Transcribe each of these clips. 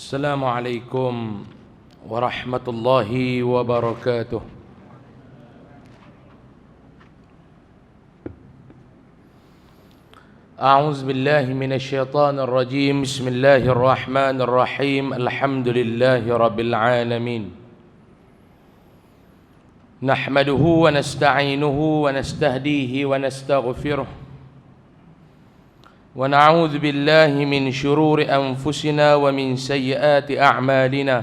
السلام عليكم ورحمة الله وبركاته. أعوذ بالله من الشيطان الرجيم. بسم الله الرحمن الرحيم. الحمد لله رب العالمين. نحمده ونستعينه ونستهديه ونستغفره، ونعوذ بالله من شرور أنفسنا ومن سيئات أعمالنا.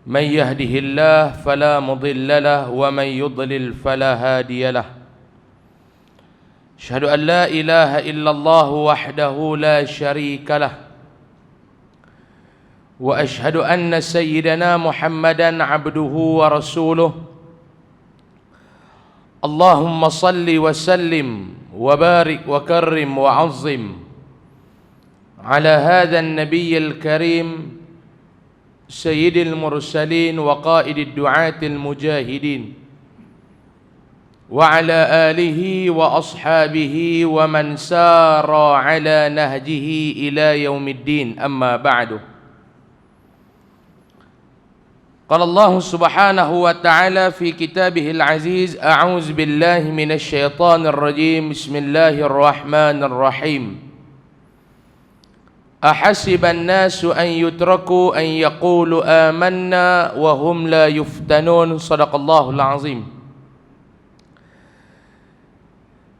من يهده الله فلا مضل له، ومن يضلل فلا هادي له. أشهد أن لا إله إلا الله وحده لا شريك له، وأشهد أن سيدنا محمدا عبده ورسوله. اللهم صل وسلم وبارك وكرم وعظم على هذا النبي الكريم سيد المرسلين وقائد الدعاة المجاهدين، وعلى آله وأصحابه ومن سار على نهجه إلى يوم الدين. أما بعد، قال الله سبحانه وتعالى في كتابه العزيز: أعوذ بالله من الشيطان الرجيم. بسم الله الرحمن الرحيم. أحسب الناس أن يتركوا أن يقولوا آمنا وهم لا يفتنون. صدق الله العظيم.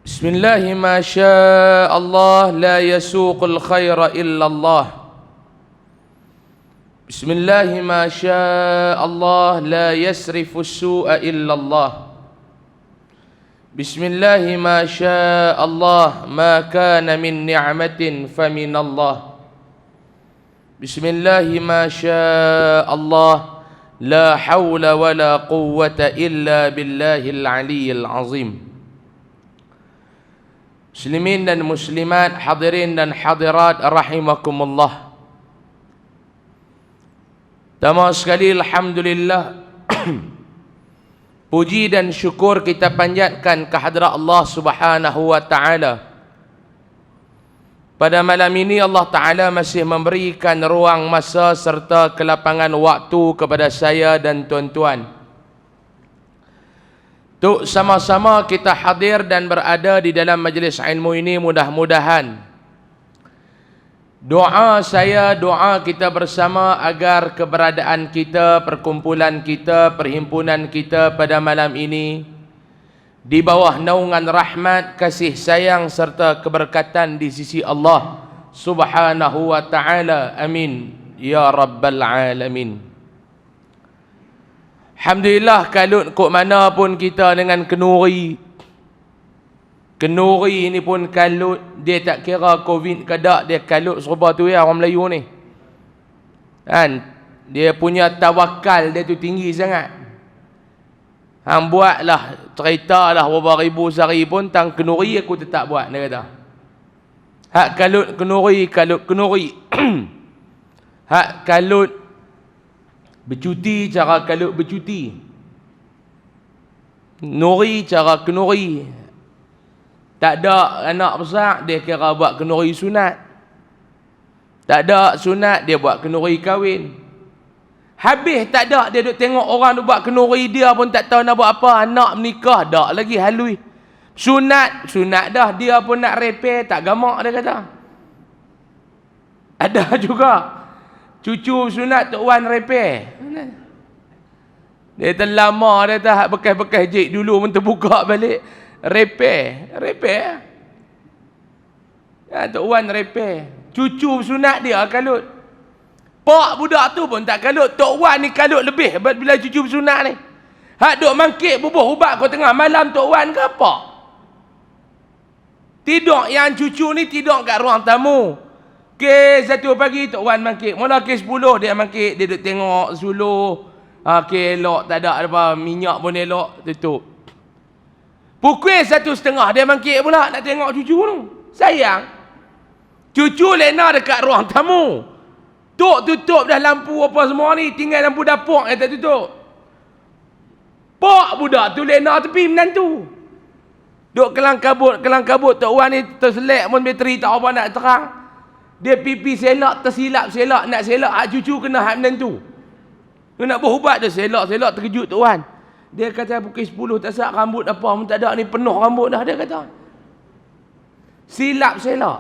بسم الله ما شاء الله لا يسوق الخير إلا الله. بسم الله ما شاء الله لا يسرف السوء إلا الله. بسم الله ما شاء الله ما كان من نعمة فمن الله. بسم الله ما شاء الله لا حول ولا قوة إلا بالله العلي العظيم. Muslimin dan muslimat, hadirin dan hadirat rahimakumullah. Pertama sekali, alhamdulillah, puji dan syukur kita panjatkan kehadrat Allah Subhanahu wa taala. Pada malam ini Allah Taala masih memberikan ruang masa serta kelapangan waktu kepada saya dan tuan-tuan untuk sama-sama kita hadir dan berada di dalam majlis ilmu ini. Mudah-mudahan doa saya, doa kita bersama agar keberadaan kita, perkumpulan kita, perhimpunan kita pada malam ini di bawah naungan rahmat, kasih sayang serta keberkatan di sisi Allah Subhanahu wa taala. Amin ya rabbal alamin. Alhamdulillah, kalut kok mana pun kita dengan kenuri. Kenuri ni pun kalut, dia tak kira Covid ke tak, dia kalut serba tu ya orang Melayu ni. Kan? Dia punya tawakal dia tu tinggi sangat. Hang buatlah, ceritalah berapa ribu sehari pun tang kenuri aku tetap buat, dia kata. Hak kalut kenuri, kalut kenuri. Hak kalut bercuti, cara kalut bercuti. Nuri, cara kenuri. Tak ada anak besar, dia kira buat kenuri sunat. Tak ada sunat, dia buat kenuri kahwin. Habis tak ada, dia duk tengok orang duk buat kenuri, dia pun tak tahu nak buat apa. Anak menikah, dak lagi halui. Sunat, sunat dah, dia pun nak repair, tak gamak, dia kata. Ada juga cucu sunat Tok Wan repair. Dia terlama, dia tak bekas-bekas jik dulu pun terbuka balik. Repair. Ya, Tok Wan repair. Cucu sunat dia kalut. Pak budak tu pun tak kalut. Tok Wan ni kalut lebih bila cucu sunat ni. Hak duk mangkit bubuh ubat kau tengah malam Tok Wan ke apa? Tidur yang cucu ni tidur kat ruang tamu. Kes 1 pagi Tok Wan mangkit. Mula kes 10 dia mangkit, dia duk tengok suluh. Okey, elok, tak ada apa, minyak pun elok, tutup. Pukul 1:30 dia mangkit pula nak tengok cucu tu. Sayang. Cucu lena dekat ruang tamu. Tok tutup dah lampu apa semua ni, tinggal lampu dapur yang tak tutup. Pak budak tu lena tepi menantu. Duk kelang kabut Tok Wan ni terselek pun bateri tak apa nak terang. Dia pipi selak, tersilap selak, nak selak hak cucu kena hak menentu. Dia nak berubat dia selak terkejut tuan. Dia kata pukul 10 tak sak rambut apa pun tak ada ni, penuh rambut dah, dia kata. Silap selak.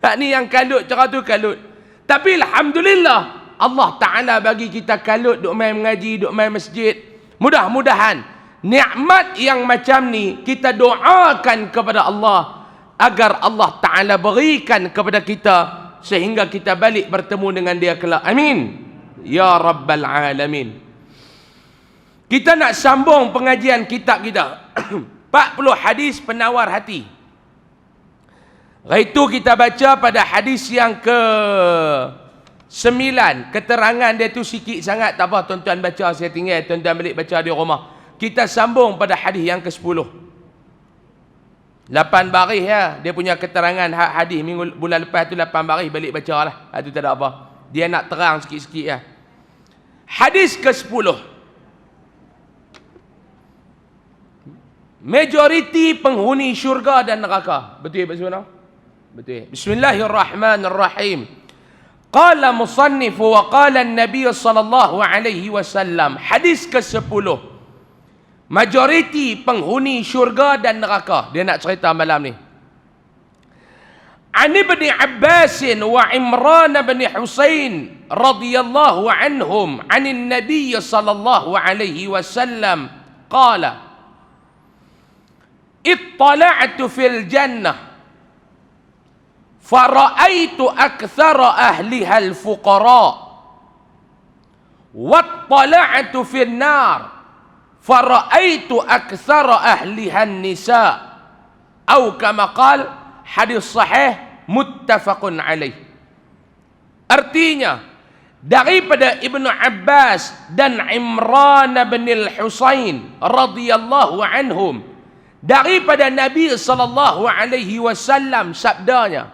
Hak ni yang kalut, cara tu kalut. Tapi alhamdulillah Allah Taala bagi kita kalut duk main mengaji, duk main masjid. Mudah-mudahan nikmat yang macam ni kita doakan kepada Allah agar Allah Ta'ala berikan kepada kita sehingga kita balik bertemu dengan dia kelak. Amin. Ya Rabbal Alamin. Kita nak sambung pengajian kitab kita. 40 hadis penawar hati. Itu kita baca pada hadis yang ke 9. Keterangan dia tu sikit sangat. Tak apa tuan-tuan baca, saya tinggal. Tuan-tuan balik baca di rumah. Kita sambung pada hadis yang ke 10. 8 baris ya, dia punya keterangan hadis bulan lepas tu 8 baris, balik baca lah. Itu tak ada apa. Dia nak terang sikit-sikit ya. Hadis ke-10. Majoriti penghuni syurga dan neraka. Betul ya Pak? Betul. Bismillahirrahmanirrahim. Qala musannif wa qala an-nabiy sallallahu alaihi wasallam. Hadis ke-10. Majoriti penghuni syurga dan neraka. Dia nak cerita malam ni. An Ibn Abbas wa Imran bin Husain radhiyallahu anhum anin Nabiy sallallahu alaihi wasallam qala ittala'tu fil jannah fara'aitu akthara ahliha al-fuqara wattala'tu fil nar fara'aitu aktsara ahliha an-nisa atau kama qala hadis sahih muttafaqun alaih. Artinya daripada Ibnu Abbas dan Imran bin al-Husain radhiyallahu anhum, daripada Nabi sallallahu alaihi wasallam sabdanya,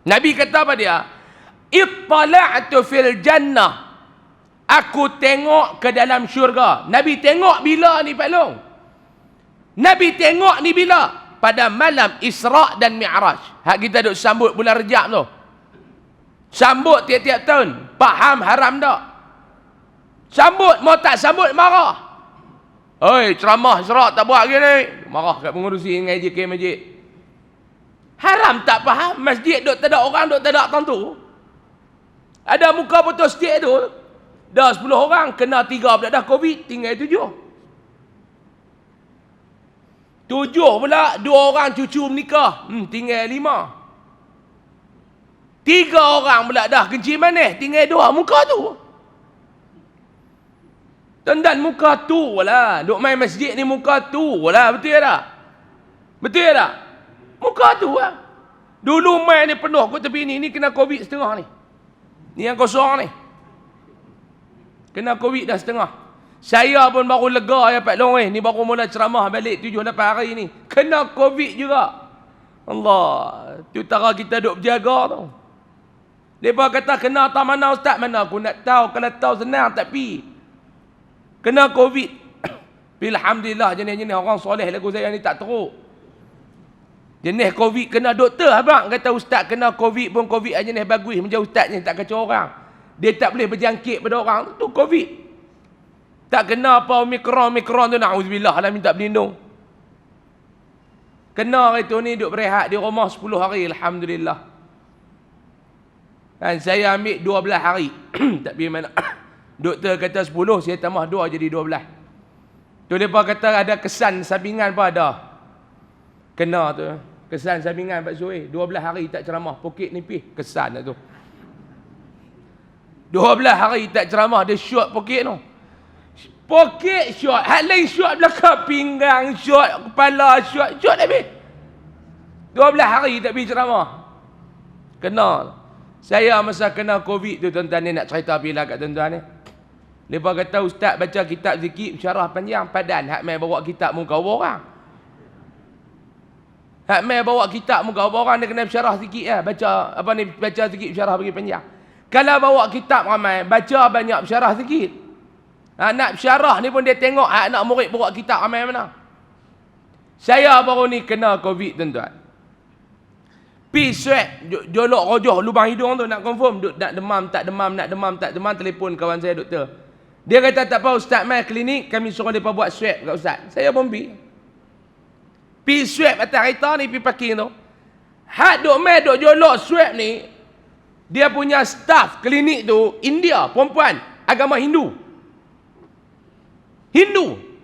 Nabi kata apa dia? Ittala'tu fil jannah, aku tengok ke dalam syurga. Nabi tengok bila ni Pak Long? Nabi tengok ni bila? Pada malam Isra' dan Mi'raj. Hak kita duk sambut bulan Rejab tu. Sambut tiap-tiap tahun. Faham haram tak? Sambut, mau tak sambut marah. Oi, ceramah Isra' tak buat gini. Marah kat pengurusi dengan JK masjid. Haram tak faham? Masjid duk tak ada orang, duk tak ada tentu. Ada muka betul sikit tu. Dah 10 orang, kena 3 pula dah Covid, tinggal 7. 7 pula, 2 orang cucu menikah, tinggal 5. 3 orang pula dah kencing manis, tinggal 2, muka tu. Dan muka tu lah, duk main masjid ni muka tu lah, betul tak? Betul tak? Muka tu lah. Dulu main ni penuh kot tepi ni kena Covid setengah ni. Ni yang kosong ni. Kena Covid dah setengah. Saya pun baru lega ya Pak Long ni baru mula ceramah balik 7-8 hari ni. Kena Covid juga. Allah, tu cara kita duk berjaga tu. Depa kata kena tak mana ustaz, mana aku nak tahu, kalau tahu senang tak pi. Kena Covid. Alhamdulillah jenis-jenis orang soleh lagu saya ni tak teruk. Jenis Covid kena doktor abang kata ustaz kena Covid pun Covid jenis bagus macam ustaz ni tak kacau orang. Dia tak boleh berjangkit pada orang. Tu Covid. Tak kena apa Omikron tu, na'udzubillah lah, minta berlindung. Kena hari tu ni duduk berehat di rumah 10 hari, alhamdulillah. Dan saya ambil 12 hari. Tak pergi mana. Doktor kata 10, saya tambah 2 jadi 12. Tu mereka kata ada kesan sampingan pun ada. Kena tu. Kesan sampingan Pak Suhail. 12 hari tak ceramah, pokok nipis. Kesan tu. 12 hari tak ceramah, dia shot pokok tu. Pokok shot. Hal lain shot belakang pinggang, shot kepala, shot habis. 12 hari tak pergi ceramah. Kena. Saya masa kena Covid tu tuan-tuan ni nak cerita bila kat tuan-tuan ni. Mereka kata ustaz baca kitab zikir syarah panjang padan. Hak mai bawa kitab muka orang. Hak mai bawa kitab muka orang dia kena syarah zikir lah. Baca apa ni, baca zikir syarah bagi panjang. Kalau bawa kitab ramai, baca banyak syarah sikit. Nak syarah ni pun dia tengok anak murid bawa kitab ramai mana. Saya baru ni kena Covid tuan-tuan. Pi swab, jolok rojoh lubang hidung tu nak confirm, nak demam, tak demam, nak demam, tak demam, telefon kawan saya doktor. Dia kata tak apa ustaz mai klinik, kami suruh depa buat swab kat ustaz. Saya pun pi swab atas kereta ni, pi parking tu. Hak duk mai duk jolok swab ni, dia punya staff klinik tu India, perempuan, agama Hindu.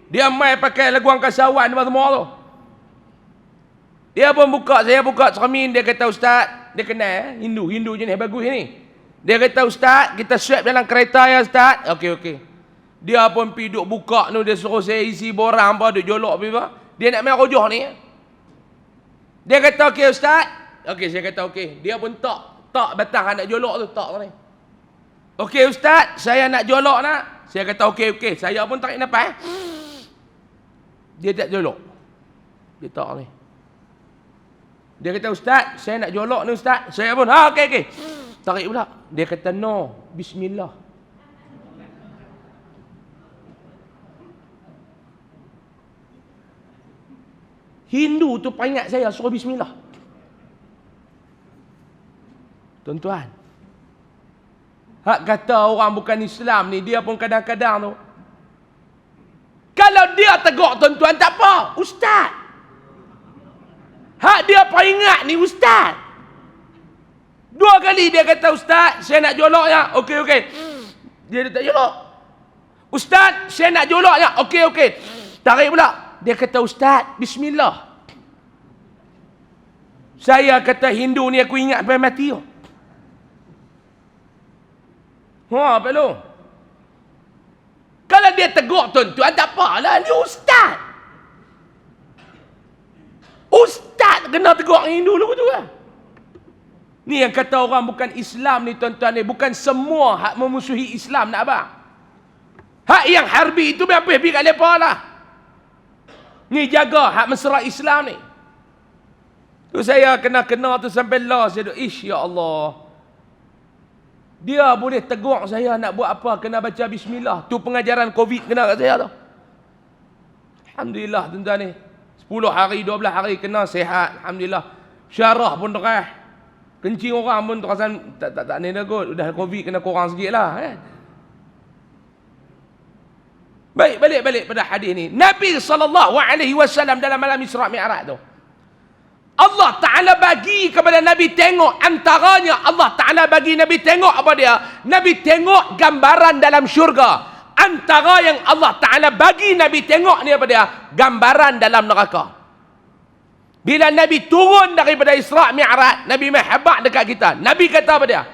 Dia mai pakai lagu angkasawan semua tu. Dia pun buka, saya buka cermin, dia kata ustaz, dia kenal Hindu jenis bagus ni. Dia kata ustaz, kita swab dalam kereta ya ustaz. Okey. Dia pun pergi duk buka tu, dia suruh saya isi borang apa, duk jolok apa. Dia nak main rojoh ni. Dia kata okey ustaz. Okey, saya kata okey. Dia pun tak batang nak jolok tu, tak ni. Okey ustaz, saya nak jolok nak. Saya kata okey. Saya pun tarik nafas. Dia tak jolok. Dia tak ni. Dia kata ustaz, saya nak jolok ni ustaz. Saya pun okey. Tarik pula. Dia kata no, bismillah. Hindu tu peringat saya suruh bismillah. Tuan-tuan, hak kata orang bukan Islam ni, dia pun kadang-kadang tu, kalau dia tegur tuan-tuan tak apa, ustaz. Hak dia peringat ni ustaz. 2 kali dia kata ustaz, saya nak jolok ya. Okey. Dia tak jolok. Ustaz, saya nak jolok ya. Okey. Tarik pula. Dia kata ustaz, bismillah. Saya kata Hindu ni aku ingat sampai mati. Apa lu? Kalau dia tegur tuan-tuan tak apalah, ni ustaz. Ustaz kena tegur Hindu dulu tu kan. Ni yang kata orang bukan Islam ni tuan-tuan ni, bukan semua hak memusuhi Islam nak abang. Hak yang harbi itu biar pergi kat depa lah. Ni jaga hak mesra Islam ni. Tu saya kena tu sampai lah saya duk ya Allah. Dia boleh tegur saya nak buat apa, kena baca bismillah. Tu pengajaran Covid kena kat saya tu. Alhamdulillah tuan-tuan ni. 10 hari, 12 hari kena sihat. Alhamdulillah. Syarah pun terah. Kencing orang pun terasan tak ni dah kot. Udah Covid kena kurang sikit lah. Baik, balik pada hadis ni. Nabi SAW dalam malam Isra' Mi'raj tu, Allah Ta'ala bagi kepada Nabi tengok, antaranya Allah Ta'ala bagi Nabi tengok apa dia? Nabi tengok gambaran dalam syurga. Antara yang Allah Ta'ala bagi Nabi tengok ni apa dia? Gambaran dalam neraka. Bila Nabi turun daripada Isra' Mi'raj, Nabi mahabak dekat kita. Nabi kata apa dia?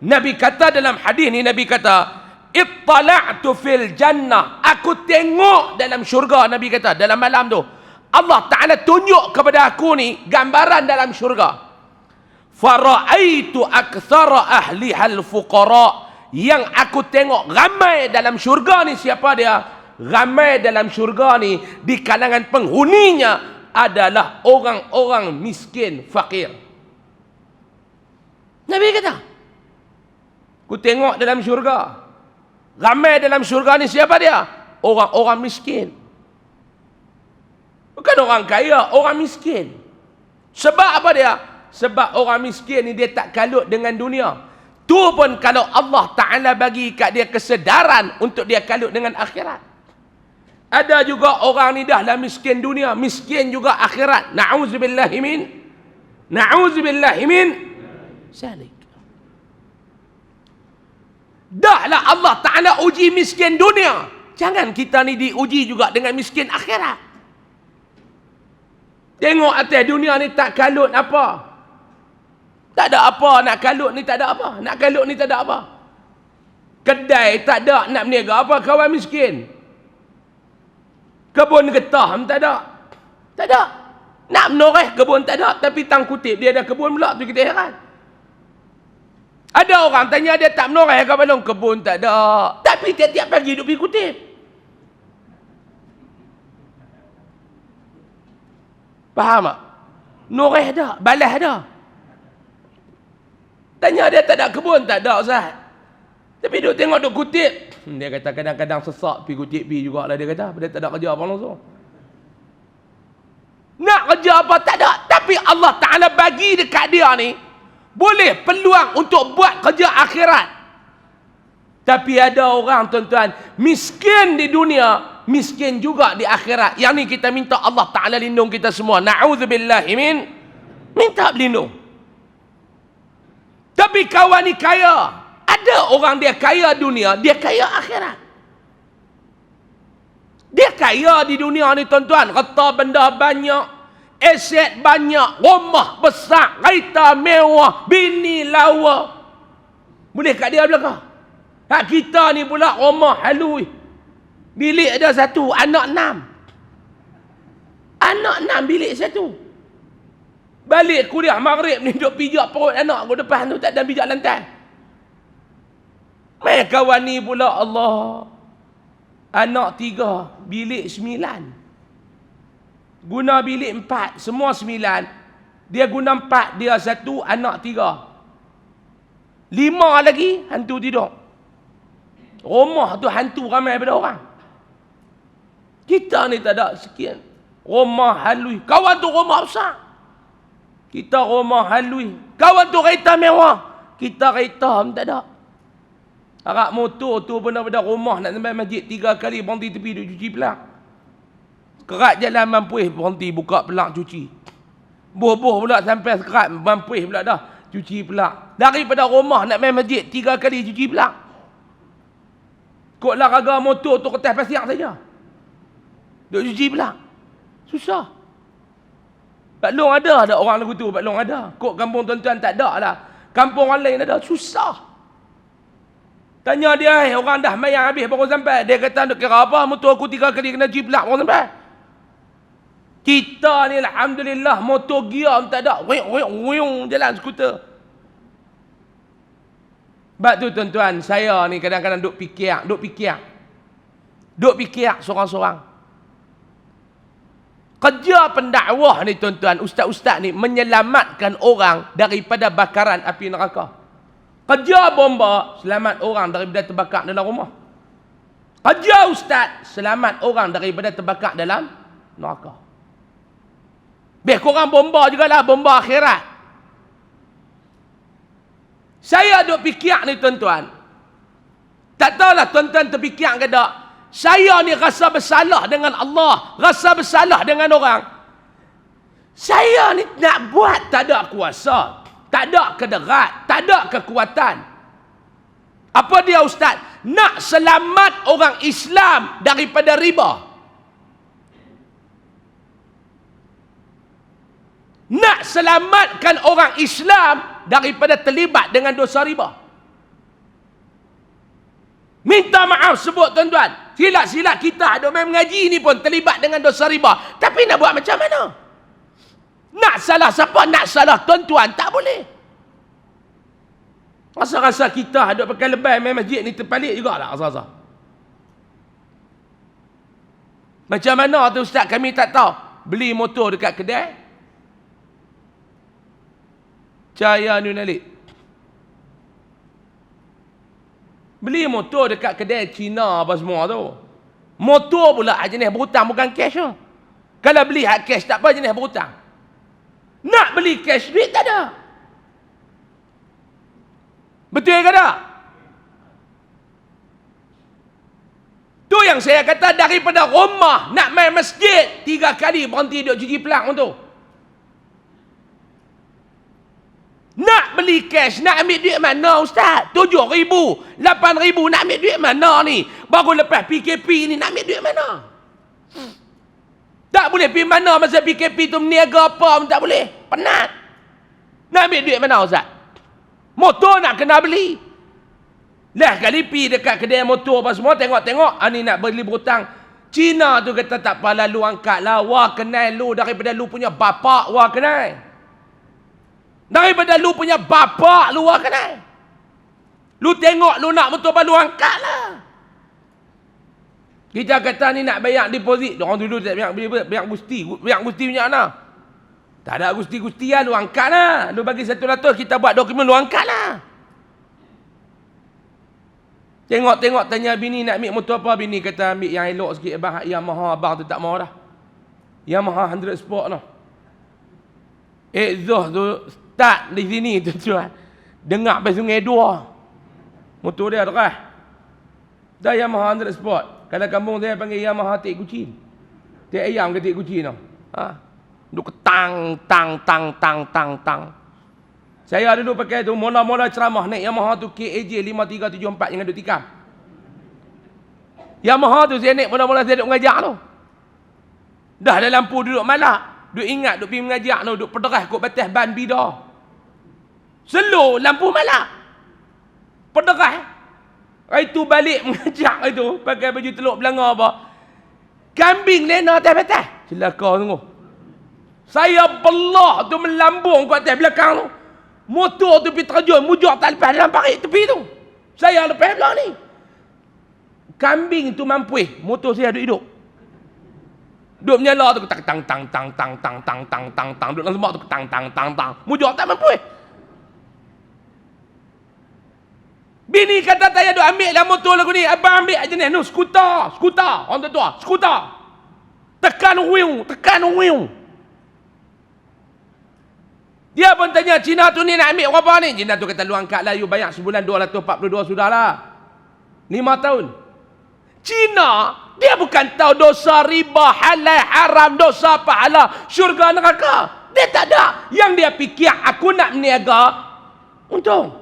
Nabi kata dalam hadis ni, Nabi kata, ittala'tu fil jannah. Aku tengok dalam syurga, Nabi kata, dalam malam tu. Allah Ta'ala tunjuk kepada aku ni gambaran dalam syurga. Fara'aitu aktsara ahlihal fuqara. Yang aku tengok ramai dalam syurga ni siapa dia? Ramai dalam syurga ni di kalangan penghuninya adalah orang-orang miskin, fakir. Nabi kata, aku tengok dalam syurga. Ramai dalam syurga ni siapa dia? Orang-orang miskin. Bukan orang kaya, orang miskin. Sebab apa dia? Sebab orang miskin ni dia tak kalut dengan dunia. Tu pun kalau Allah Ta'ala bagi kat dia kesedaran untuk dia kalut dengan akhirat. Ada juga orang ni dah lah miskin dunia, miskin juga akhirat. Na'udzubillahi min salik. Dah lah Allah Ta'ala uji miskin dunia. Jangan kita ni diuji juga dengan miskin akhirat. Tengok atas dunia ni tak kalut apa. Tak ada apa nak kalut ni, tak ada apa. Nak kalut ni tak ada apa. Kedai tak ada, nak berniaga apa kawan miskin. Kebun getah tak ada. Tak ada. Nak menoreh kebun tak ada. Tapi tang kutip dia ada kebun pula, tu kita heran. Ada orang tanya dia tak menoreh ke balong, kebun tak ada. Tapi tiap-tiap pagi duk pergi kutip. Faham tak? Noreh ada, balas ada. Tanya dia tak ada kebun, tak ada Ustaz. Tapi duk tengok duk kutip. Dia kata kadang-kadang sesak pergi kutip pergi jugalah dia kata. Dia tak ada kerja apa langsung. Nak kerja apa tak ada, tapi Tapi Allah Ta'ala bagi dekat dia ni, boleh peluang untuk buat kerja akhirat. Tapi ada orang tuan-tuan, miskin di dunia, miskin juga di akhirat. Yang ni kita minta Allah Ta'ala lindung kita semua. Na'udzubillahi minta berlindung. Tapi kawan ni kaya. Ada orang dia kaya dunia, dia kaya akhirat. Dia kaya di dunia ni tuan-tuan. Harta benda banyak, aset banyak, rumah besar, kereta mewah, bini lawa. Boleh kat dia belakang. Hak kita ni pula rumah halui. Bilik ada satu, anak 6. Anak 6 bilik satu. Balik kuliah maghrib ni duk pijak perut anak aku depan tu, tak ada pijak lantai. Mai kawan ni pula Allah. Anak 3, bilik 9. Guna bilik 4, semua 9. Dia guna 4, dia 1, anak 3. 5 lagi hantu tidur. Rumah tu hantu ramai daripada orang. Kita ni tak ada sekian. Rumah halui. Kawan tu rumah besar. Kita rumah halui. Kawan tu kereta mewah. Kita kereta pun tak ada. Harap motor tu pun daripada rumah nak sampai masjid 3 kali berhenti tepi duk cuci pelak. Kerat jalan mampuih berhenti buka pelak cuci. Boh-boh pula sampai sekerat mampuih pula dah cuci pelak. Daripada rumah nak main masjid 3 kali cuci pelak. Kok olahraga motor tu kertas pasir saja. Duk cuci pelak. Susah. Pak Long ada orang lagu tu, Pak Long ada. Kok kampung tuan-tuan tak ada lah. Kampung orang lain ada. Susah. Tanya dia, orang dah mayang habis baru sampai. Dia kata, nak kira apa? Motor aku 3 kali kena cuci pelak baru sampai. Kita ni alhamdulillah motor gear tak ada. Wuyung jalan skuter. Sebab tu tuan-tuan, saya ni kadang-kadang duk fikir sorang-sorang. Kerja pendakwah ni tuan-tuan, ustaz-ustaz ni menyelamatkan orang daripada bakaran api neraka. Kerja bomba, selamat orang daripada terbakar dalam rumah. Kerja ustaz, selamat orang daripada terbakar dalam neraka. Biar korang bomba jugalah, bomba akhirat. Saya duk fikir ni tuan-tuan. Tak tahulah tuan-tuan terfikir ke tak. Saya ni rasa bersalah dengan Allah. Rasa bersalah dengan orang. Saya ni nak buat tak ada kuasa. Tak ada kederat. Tak ada kekuatan. Apa dia ustaz? Nak selamat orang Islam daripada riba. Nak selamatkan orang Islam daripada terlibat dengan dosa riba. Minta maaf sebut tuan-tuan. Silap-silap kita ada main mengaji ni pun terlibat dengan dosa riba. Tapi nak buat macam mana? Nak salah siapa? Nak salah tuan-tuan? Tak boleh. Rasa-rasa kita ada pakai lebay main masjid ni terpalik jugalah rasa-rasa. Macam mana tu ustaz? Kami tak tahu. Beli motor dekat kedai. Cahaya Nunalik. Beli motor dekat kedai Cina apa semua tu. Motor pula jenis berhutang bukan cash tu. Kalau beli hak cash tak apa, jenis berhutang. Nak beli cash duit tak ada. Betul ke tak? Tu yang saya kata daripada rumah nak main masjid 3 kali berhenti duk cuci pelak tu. Nak beli cash, nak ambil duit mana ustaz? 7,000, 8,000 nak ambil duit mana ni? Baru lepas PKP ni nak ambil duit mana? Tak boleh pergi mana masa PKP tu meniaga apa pun tak boleh. Penat. Nak ambil duit mana ustaz? Motor nak kena beli. Lah kali pergi dekat kedai motor apa semua, tengok-tengok, ni nak beli berhutang. Cina tu kata tak apa lah, lu angkat lah. Wah kenal lu daripada lu punya bapak, wah kenal. Daripada lu punya bapak lu kenal. Lu tengok lu nak motor baru angkat lah. Kita kata ni nak bayar deposit. Orang dulu tak bayar gusti. Bayar gusti punya mana? Tak ada gusti-gusti lah, lu angkat lah. Lu bagi 100, kita buat dokumen lu angkat lah. Tengok-tengok tanya bini nak ambil motor apa, bini kata ambil yang elok sikit abang. Yamaha abang tu tak mau dah. Yamaha 100 Sport lah. Exhaust tu start di sini tuan-tuan. Dengar sampai Sungai Dua. Motor dia terah. Dah Yamaha 100 Sport. Kalau kampung saya panggil Yamaha tik kucing. Tik ayam ke tik kucing tu. Ha. Duk tang tang tang tang tang tang. Saya dulu pakai tu mula-mula ceramah naik Yamaha tu KAJ 5374 yang duk tikam. Yamaha tu saya naik mula-mula saya duk mengajar tu. Dah ada lampu duduk malak. Duk ingat duk pergi mengajar tu, duk pederah kot batas ban bida. Slow lampu malak. Pederah. Itu balik mengajar itu pakai baju teluk belanga apa. Kambing lena atas batas. Celaka tunggu. Saya belah tu melambung kat atas belakang tu. Motor tu pergi terjun, mujur tak lepas dalam parit tepi tu. Saya lepas belah ni. Kambing tu mampu, motor saya duduk hidup. Duk menyala tu tang tang tang tang tang tang tang tang tang tang duk dalam semak tu tang tang tang tang. Mujur tak mampu. Bini kata saya duk ambil lah motor lagu ni. Abang ambil jenis nu skuter, skuter. Orang tua, skuter. Tekan wiu, tekan wiu. Dia pun tanya Cina tu ni nak ambil berapa ni? Cina tu kata lu angkat lah, you bayar sebulan 242 sudahlah. 5 tahun. Cina dia bukan tahu dosa riba, halal, haram, dosa pahala, syurga, neraka. Dia tak ada. Yang dia fikir, aku nak meniaga untung.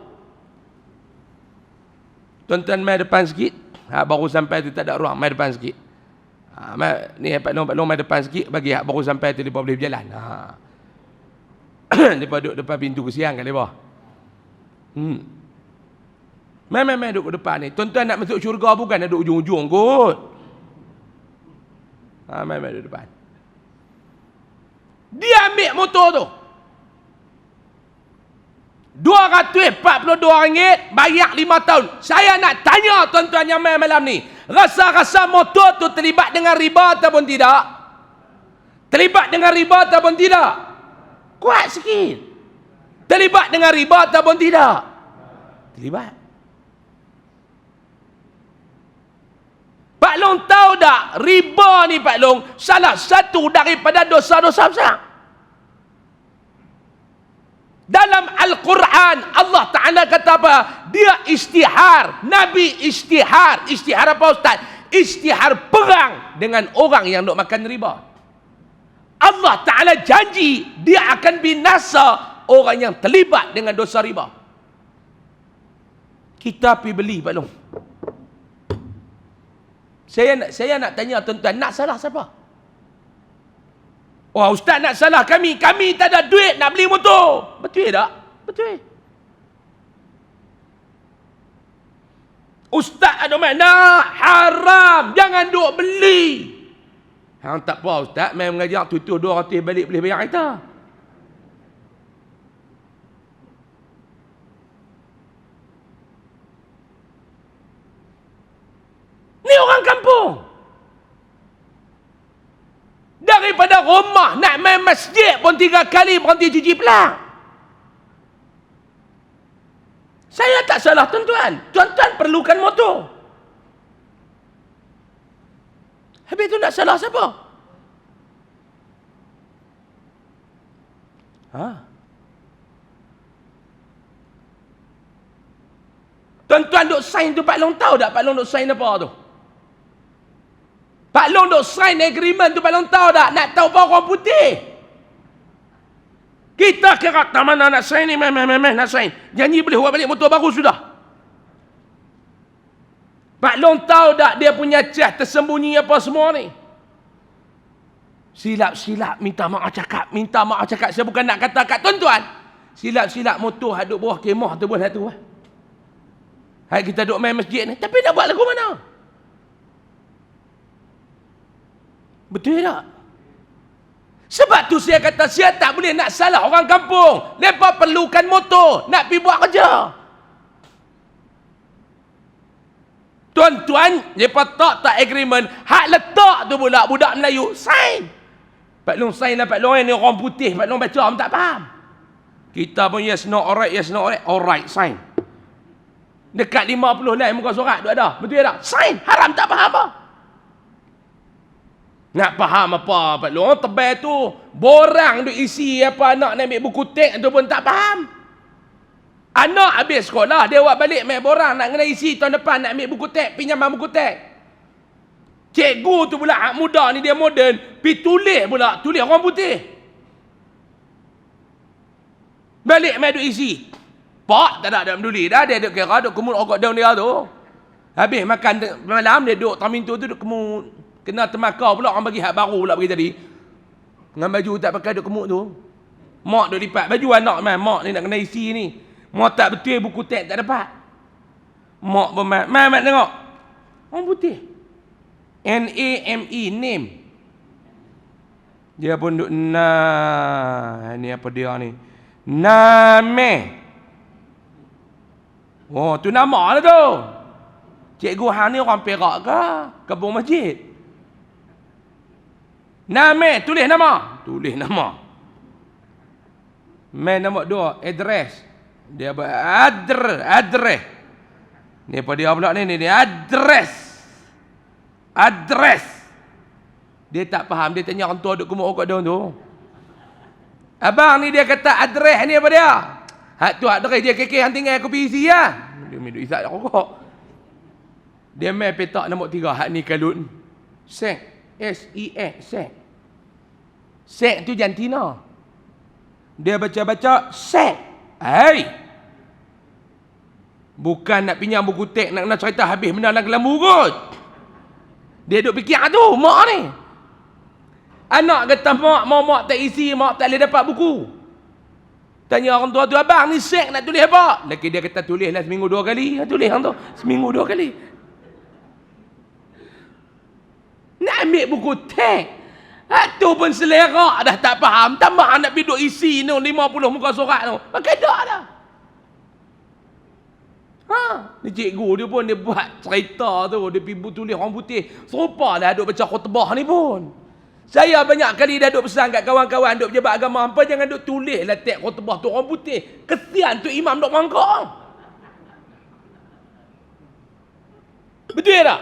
Tuan-tuan mai depan sikit. Baru sampai tu tak ada ruang, mai depan sikit. Ni Pak Long mai depan sikit, bagi baru sampai tu mereka boleh berjalan. Mereka duduk depan pintu kesian kat mereka. Mai duduk depan ni. Tuan-tuan nak masuk syurga bukan nak duduk ujung-ujung kot. Mai duduk depan. Dia ambil motor tu. RM242 bayar 5 tahun. Saya nak tanya tuan-tuan yang main malam ni. Rasa-rasa motor tu terlibat dengan riba ataupun tidak? Terlibat dengan riba ataupun tidak? Kuat sikit. Terlibat dengan riba ataupun tidak? Terlibat. Pak Long tahu tak, riba ni Pak Long salah satu daripada dosa-dosa besar. Dalam Al-Quran Allah Ta'ala kata apa? Dia istihar. Nabi istihar. Istihar apa Ustaz? Istihar perang dengan orang yang nak makan riba. Allah Ta'ala janji dia akan binasa orang yang terlibat dengan dosa riba. Kita pergi beli Pak Long. Saya nak tanya tuan-tuan, nak salah siapa? Wah, Ustaz nak salah kami. Kami tak ada duit nak beli motor. Betul tak? Betul. Ustaz ada makna haram. Jangan duk beli. Hang tak apa Ustaz. Main mengajar tutur 200 balik boleh bayar kita. Ni orang kampung. Daripada rumah nak main masjid pun 3 kali berhenti cuci pelak. Saya tak salah tuan-tuan. Tuan-tuan perlukan motor. Habis tu nak salah siapa? Tuan-tuan duk sign tu Pak Long tahu tak Pak Long duk sign apa tu? Pak Long duk sign agreement tu Pak Long tahu tak? Nak tahu apa orang putih? Kita kira tak mana nak sign ni, nak sign. Janji boleh buat balik motor baru sudah. Pak Long tahu tak dia punya cas tersembunyi apa semua ni? Silap-silap minta maaf cakap. Saya bukan nak kata kat tuan-tuan. Silap-silap motor haduk bawah kemah tu pun satu. Hai kita duk main masjid ni, tapi nak buat lagu mana? Betul tak? Sebab tu saya kata saya tak boleh nak salah orang kampung. Mereka perlukan motor nak pergi buat kerja. Tuan-tuan, mereka tak agreement. Hak letak tu pula budak Melayu sign. Pak Long sign lah Pak Long ni orang putih. Pak Long baca tak faham. Kita pun yes no alright, yes no alright. Alright sign. Dekat 50 lah muka surat tu ada. Betul tak? Sign. Haram tak faham apa. Nak faham apa Pak Long? Tebal tu borang duk isi apa anak nak ambil buku teks tu pun tak faham. Anak habis sekolah, dia buat balik main borang nak kena isi tahun depan nak ambil buku teks, pinjaman buku teks. Cikgu tu pula hak muda ni dia moden, pi tulis pula, tulis orang putih. Balik main duk isi. Pak tak ada peduli dah, dia duk kira duk kemut rokok daun dia tu. Habis makan malam dia duk tamin tu duk kemut. Kena temakau pula orang bagi hak baru pula bagi tadi. Dengan baju tak pakai duk kemut tu. Mak duk lipat baju anak mai, mak ni nak kena isi ni. Mak tak betul buku teks tak dapat. Mak bermat, mai tengok. Orang putih. N-A-M-E, name. Dia pun duk ni apa dia ni? Name. Oh, tu nama lah tu. Cikgu hang ni orang Perak ke? Kebun masjid. Nama, tulis nama. Tulis nama. Main nombor 2, address. Dia address. Ni apa dia pula ni address. Address. Dia tak faham, dia tanya orang tua duk kemuk rokok daun tu. Abang ni dia kata address ni apa dia? Hak tu address dia kekeh hang tinggal kopi isi lah. Dia minum isap rokok. Dia main petak nombor 3, hak ni kalut. Sek, S-E-X, sek. Sek tu jantina. Dia baca-baca sek. Hai. Bukan nak pinjam buku teks, nak cerita habis benda dalam kelambu kot. Dia duk fikir tu, mak ni. Anak kata mak tak isi, mak tak boleh dapat buku. Tanya orang tua tu, abang ni sek nak tulis apa? Laki dia kata tulislah seminggu 2 kali. Tulis orang tu, seminggu 2 kali. Nak ambil buku teks. Tu pun selera dah tak faham. Tambah nak pergi duk isi tu 50 muka surat tu. Pakai dak dah. Ni cikgu dia pun dia buat cerita tu, dia pergi tulis orang putih. Serupa dah duk baca khutbah ni pun. Saya banyak kali dah duk pesan kat kawan-kawan duk pejabat agama, hampa jangan duk tulis lah teks khutbah tu orang putih. Kesian tu imam duk mangkok. Betul tak?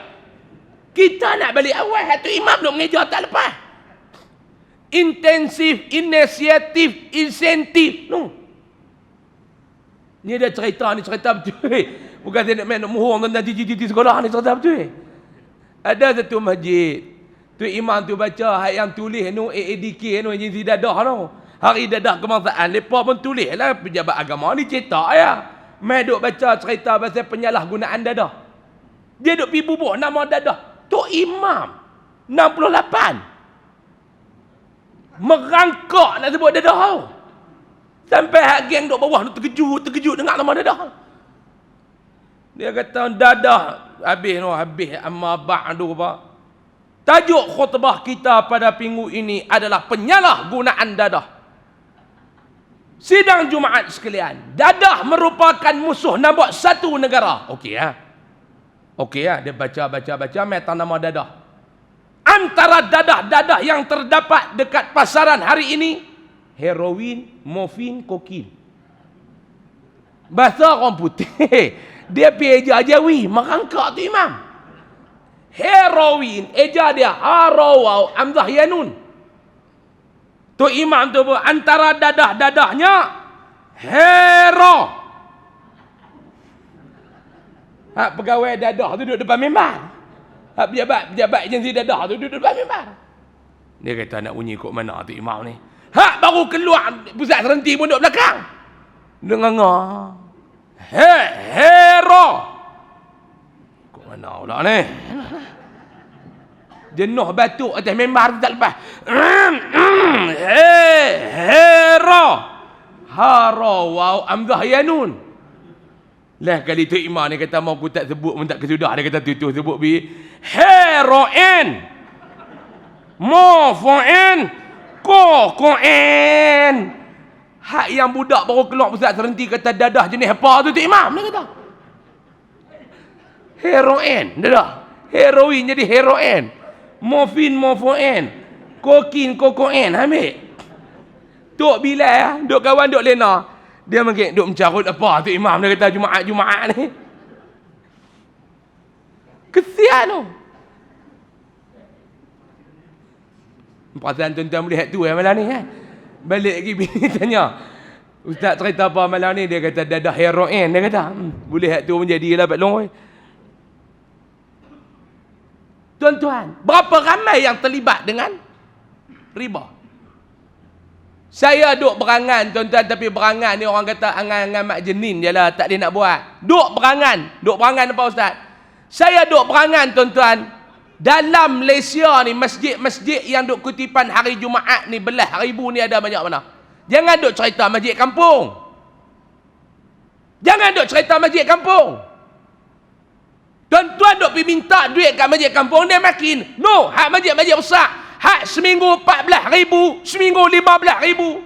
Kita nak balik awal, tu imam duk mengejar tak lepas. Intensif, inisiatif, insentif. No. Ni dia cerita betul. Bukan saya nak main nak mohong tentang cicit-cicit sekolah ni, cerita betul. Ada satu masjid. Tu imam tu baca hak yang tulis nu AADK nu agensi dadah tu. Hari dadah kebangsaan, lepas pun tulis lah pejabat agama ni cetak ya. Mai duk baca cerita pasal penyalahgunaan dadah. Dia duk pi bubuh nama dadah. Tu imam 68. Merangkak nak sebut dadah tau. Sampai hak geng duk bawah tu terkejut dengar nama dadah. Dia kata dadah habis amma ba'du apa. Tajuk khutbah kita pada minggu ini adalah penyalahgunaan dadah. Sidang Jumaat sekalian, dadah merupakan musuh nombor 1 negara. Okey ya, dia baca meta nama dadah. Antara dadah-dadah yang terdapat dekat pasaran hari ini, heroin, morfin, kokain. Bahasa orang putih, dia pergi ajawi, merangkak tu imam. Heroin, eja dia harawau amzah yanun. Tu imam tu antara dadah-dadahnya hero. Hak pegawai dadah tu duduk depan mimbar. Hak pejabat agensi dadah tu duduk depan mimbar. Dia kata nak bunyi kok mana tu imam ni. Hak baru keluar pusat serenti pun duduk belakang. Dengar. Hero. Kok mana pula ni? Jenuh batuk atas mimbar tak lepas. Hero. Harawau amzah yanun. Lah kali tu imam ni kata mau aku tak sebut pun tak kesudah. Dia kata tu sebut bi heroin, morfin, kokain. Hak yang budak baru keluar pusat serenti kata dadah jenis apa tu imam dia kata. Heroin, dadah. Heroin jadi heroin. Morfin, kokain, ambil. Tok Bilal, duk kawan duk lena. Dia mungkin duk mencarut apa tu imam dia kata Jumaat ni. Kesian tu. Perasaan tuan-tuan boleh hak tu malam ni kan. Balik lagi bini tanya, ustaz cerita apa malam ni? Dia kata dadah heroin. Dia kata boleh hak tu menjadilah Pak Long. Tuan-tuan, berapa ramai yang terlibat dengan riba? Saya duk berangan tuan-tuan, tapi berangan ni orang kata angan-angan mak jenin je lah, tak boleh nak buat. Duk berangan apa ustaz? Saya duk berangan tuan-tuan, dalam Malaysia ni masjid-masjid yang duk kutipan hari Jumaat ni belah ribu ni ada banyak mana? Jangan duk cerita masjid kampung. Jangan duk cerita masjid kampung. Tuan-tuan duk pergi minta duit kat masjid kampung, dia makin. No, hak masjid-masjid besar. Hak seminggu 14,000, seminggu 15,000.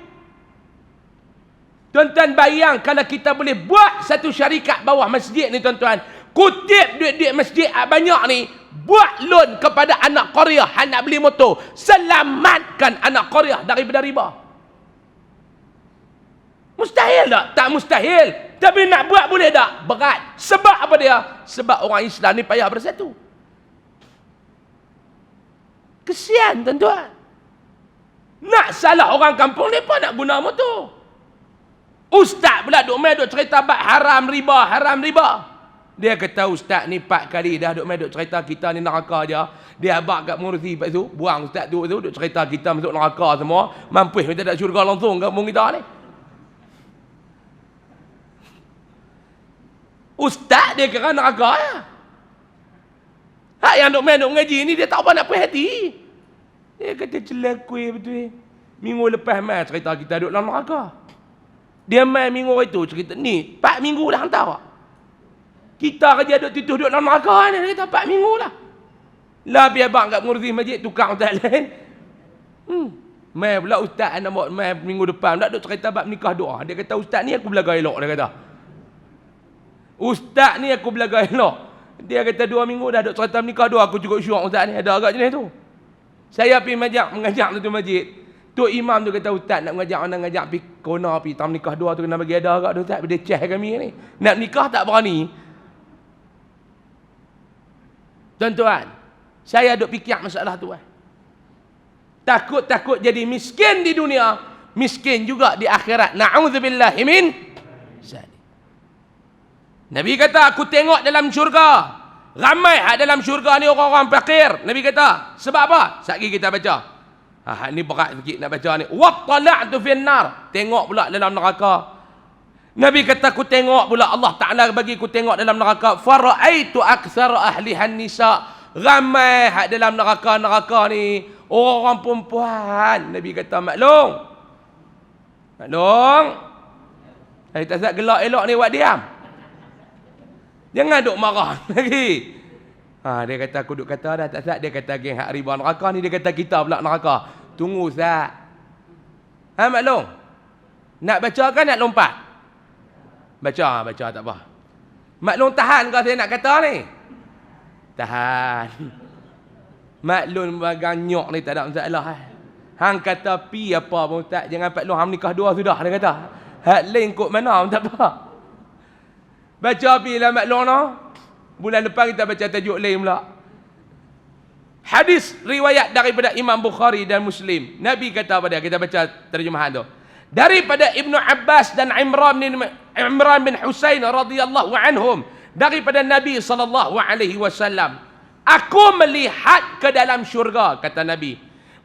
Tuan-tuan bayang kalau kita boleh buat satu syarikat bawah masjid ni tuan-tuan. Kutip duit-duit masjid banyak ni. Buat loan kepada anak Korea yang nak beli motor. Selamatkan anak Korea daripada riba. Mustahil tak? Tak mustahil. Tapi nak buat boleh tak? Berat. Sebab apa dia? Sebab orang Islam ni payah bersatu. Kesian tuan-tuan. Nak salah orang kampung ni pun nak guna motor. Ustaz pula duk main duk cerita bab haram riba. Dia kata ustaz ni 4 kali dah duk main duk cerita kita ni neraka je. Dia abang kat Mursi lepas tu, buang ustaz tu duk cerita kita masuk neraka semua. Mampus minta tak syurga langsung kampung kita ni. Ustaz dia kira neraka ya. Hak yang duk main duk mengaji ni dia tak apa nak puas hati. Dia kata celakui betul. Minggu lepas mai cerita kita duk dalam neraka. Dia main minggu itu cerita ni 4 minggu dah hantar. Kita kerja duk tutup duk dalam neraka ni, dia kata 4 minggu lah. Lah biar bang kat pengurusi masjid tukar ustaz lain. Mai pula ustaz nak buat mai minggu depan pula duk cerita bab nikah doa. Dia kata ustaz ni aku belaga elok, dia kata. Ustaz ni aku belaga elok. Dia kata 2 minggu dah duk cerita nikah doa, aku cukup syok ustaz ni, ada agak jenis tu. Saya pergi mengajak tu masjid. Tok imam tu kata ustaz nak mengajak orang ngajak pergi kona pergi tam nikah doa tu kena bagi ada agak tu ustaz, dia ceh kami ni. Nak nikah tak berani. Tuan-tuan, saya duk fikir masalah tu. Takut jadi miskin di dunia, miskin juga di akhirat. Na'udzubillahi min zalik. Nabi kata, aku tengok dalam syurga, ramai dalam syurga ni orang-orang fakir. Nabi kata, sebab apa? Sekali kita baca. Ni berat sikit nak baca ni. Wattala'tu fin nar. Tengok pula dalam neraka. Nabi kata, aku tengok pula Allah Ta'ala bagi aku tengok dalam neraka. Fara'aitu aktsara ahlihan nisa. Ramai dalam neraka ni orang perempuan. Nabi kata, maklum. Tak sat gelak elok ni buat diam. Jangan duk marah lagi. Dia kata aku duk kata dah tak sat. Dia kata geng hak riba neraka ni, dia kata kita pula neraka. Tunggu sat. Maklum. Nak baca kan nak lompat? Baca tak apa. Maklum tahan kau saya nak kata ni. Tahan. Maklum baganyok ni tak ada masalah. Hang kata pi apa pun ustaz, jangan Pak Long hang nikah dua sudah, dia kata. Hak lain kod mana tak apa. Baca pi lah maklum no. Bulan depan kita baca tajuk lain pula. Hadis riwayat daripada Imam Bukhari dan Muslim. Nabi kata pada kita baca terjemahan tu. Daripada Ibnu Abbas dan Imran bin Husain radhiyallahu anhum, daripada Nabi sallallahu alaihi wasallam, aku melihat ke dalam syurga, kata Nabi,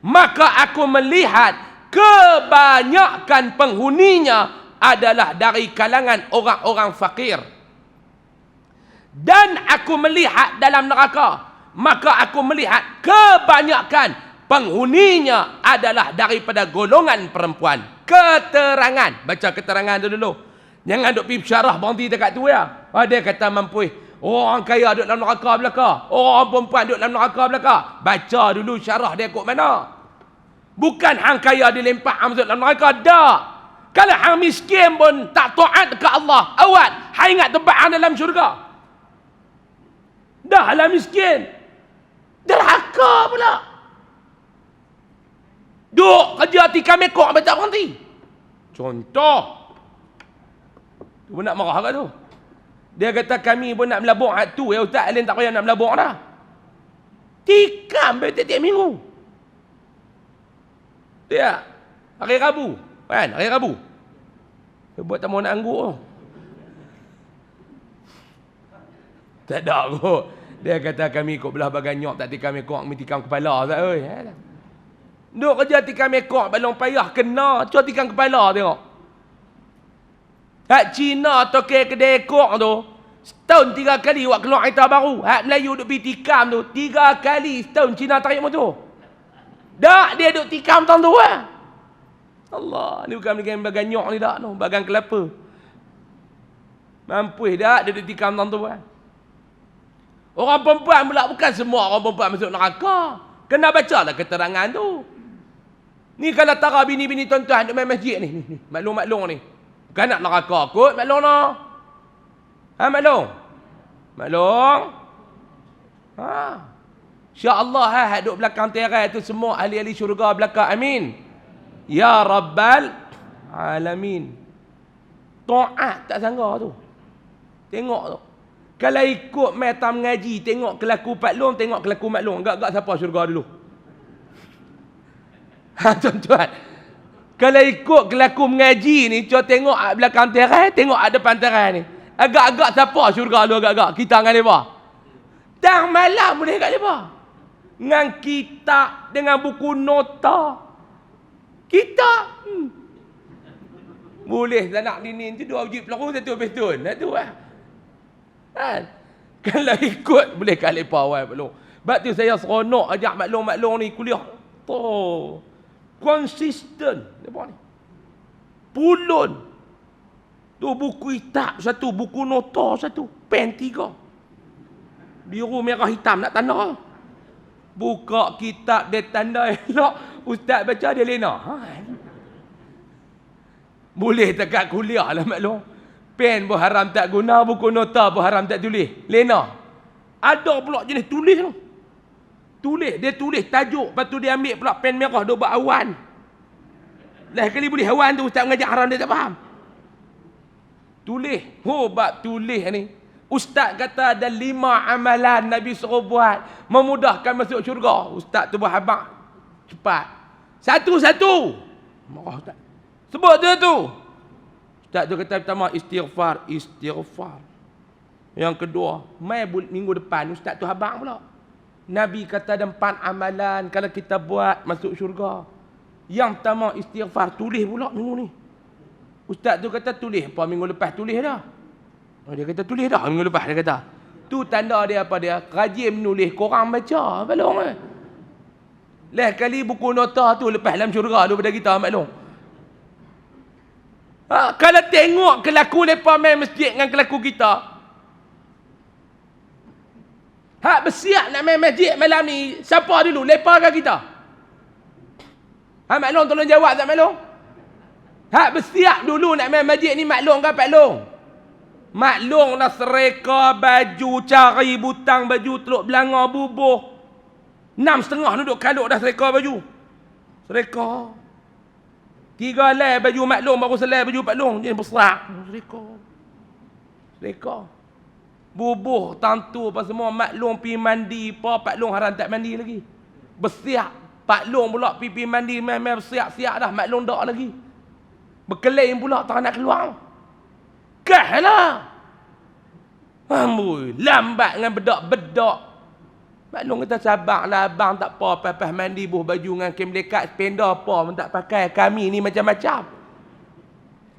maka aku melihat kebanyakan penghuninya adalah dari kalangan orang-orang fakir. Dan aku melihat dalam neraka, maka aku melihat kebanyakan penghuninya adalah daripada golongan perempuan. Keterangan. Baca keterangan tu dulu. Jangan duk pergi syarah berhenti dekat tu ya. Dia kata mampu. Orang kaya duduk dalam neraka belaka. Orang perempuan duduk dalam neraka belaka. Baca dulu syarah dia kok mana. Bukan hang kaya dilempak hang masuk dalam neraka. Tak. Kalau hang miskin pun tak taat ke Allah, awat. Hang ingat tempat hang dalam syurga. Dah lah miskin. Derhaka pula. Duk kerja tikam mekok sampai tak berhenti. Contoh. Tu pun nak marah kat tu. Dia kata kami pun nak melabur hak tu. Ya ustaz Alin tak payah nak melabur dah. Tikam sampai tiap-tiap minggu. Betul tak? Hari Rabu. Kan? Hari Rabu. Dia buat tak mau nak angguk. Tak ada kot. Dia kata kami ikut belah bagan nyok, tak tikam ekor, kami tikam kepala. Tak, oi. Duk kerja tikam ekor, balong payah kena. Cuba tikam kepala tengok. Hak Cina tokek kedai ekor tu, setahun 3 kali buat keluar kereta baru. Hak Melayu duk pergi tikam tu, 3 kali setahun Cina tarik motor. Tak, dia duk tikam tahun tu lah. Allah, ni bukan bagan nyok ni tak tu, bagan kelapa. Mampus tak, dia duk tikam tahun tu lah. Orang perempuan pula, bukan semua orang perempuan masuk neraka. Kena baca lah keterangan tu. Ni kalau tara bini-bini tuan-tuan duk main masjid ni. Maklum-maklum ni. Bukan nak neraka kot, maklum no. Ha, maklum? Maklum? Ha. InsyaAllah ha, duk belakang terai tu semua ahli-ahli syurga belakang. Amin. Ya Rabbal Alamin. Ta'at tak sangka tu. Tengok tu. Kalau ikut metam ngaji, tengok kelaku Pak Long, tengok kelaku Mak Long. Agak-agak siapa syurga dulu? Ha, tuan-tuan. Kalau ikut kelaku mengaji ni, cuba tengok belakang terai, tengok depan terai ni. Agak-agak siapa syurga dulu agak-agak? Kita dengan mereka. Tang malam boleh kat mereka. Dengan kitab, dengan buku nota. Kita. Boleh tak nak dinin tu, 2 wujud peluru, 1 pistol. Itu lah. Kan? Kalau ikut boleh kat lepa awal Pak Long. Sebab tu saya seronok ajak maklum-maklum ni kuliah. Oh. Konsisten depa ni. Pulun. Tu buku hitam satu, buku nota satu, pen 3. Biru merah hitam nak tanda. Buka kitab dia tanda elok, ustaz baca dia lena. Ha. Boleh dekat kuliah lah maklum. Pen pun haram tak guna, buku nota pun haram tak tulis. Lena. Ada pula jenis tulis tu. Tulis, dia tulis tajuk, lepas tu dia ambil pula pen merah, dia buat awan. Lah kali boleh awan tu, ustaz mengajar haram dia tak faham. Tulis. Bab tulis ni. Ustaz kata ada 5 amalan Nabi suruh buat, memudahkan masuk syurga. Ustaz tu berhabak. Cepat. Satu-satu. Marah ustaz. Sebut tu. Ustaz tu kata pertama istighfar. Yang kedua, minggu depan ustaz tu habang pula. Nabi kata ada 4 amalan kalau kita buat masuk syurga. Yang pertama istighfar, tulis pula minggu ni. Ustaz tu kata tulis apa minggu lepas tulis dah. Dia kata tulis dah minggu lepas dia kata. Tu tanda dia apa dia? Rajin menulis, korang baca, maklum eh. Lah kali buku nota tu lepas dalam syurga daripada kita maklum. Ha, kalau tengok kelaku mereka main masjid dengan kelaku kita. Hak bersiap nak main masjid malam ni, siapa dulu? Mereka ke kita? Ha, maklum tolong jawab tak maklum? Hak bersiap dulu nak main masjid ni maklum ke Pak Long? Maklum dah sereka baju, cari butang baju, teluk belanga bubuh. 6.5 duduk kaluk dah sereka baju. Sereka. 3 helai baju maklum baru selai baju Pak Long. Dia besar. Sereka. Bubuh, tantu apa semua. Maklum pergi mandi. Pak Long haram tak mandi lagi. Bersiap. Pak Long pula pergi mandi. Main bersiap-siap dah. Maklum tak lagi. Berkelain pula tak nak keluar. Kah lah. Amboi. Lambat dengan bedak-bedak. Maklum kata sabarlah abang tak apa, papah mandi buh baju dengan kem lekat sependa apa pun tak pakai. Kami ni macam-macam.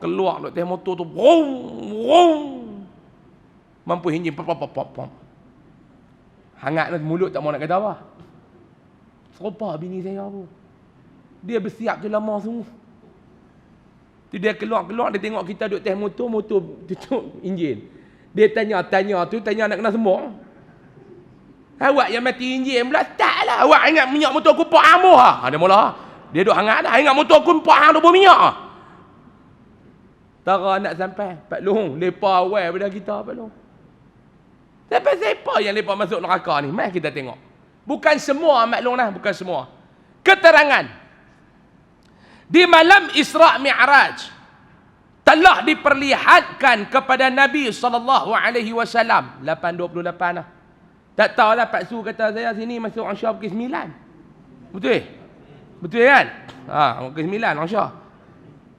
Keluar duk teh motor tu. Wong. Mampu hinjin pop. Hangat mulut tak mau nak kata apa. Serupa bini saya tu. Dia bersiap je lama semua. Tu dia keluar dia tengok kita duk teh motor tutup enjin. Dia tanya nak kena semua. Awak yang mati enjin pula tak lah. Awak ingat minyak motor aku pak amuh ha. Dia mula. Dia duk hangat dah. Ingat motor aku pak hang 20 minyak ah. Tara nak sampai Pak Long lepa awal pada kita Pak Long. Sampai siapa yang lepa masuk neraka ni? Mai kita tengok. Bukan semua Mak Long dah, bukan semua. Keterangan. Di malam Isra' Mi'raj telah diperlihatkan kepada Nabi SAW 8.28 lah. Tak tahulah Pak Su kata saya sini masuk Aisyah pukul 9. Betul? Betul kan? ke-9 Masya.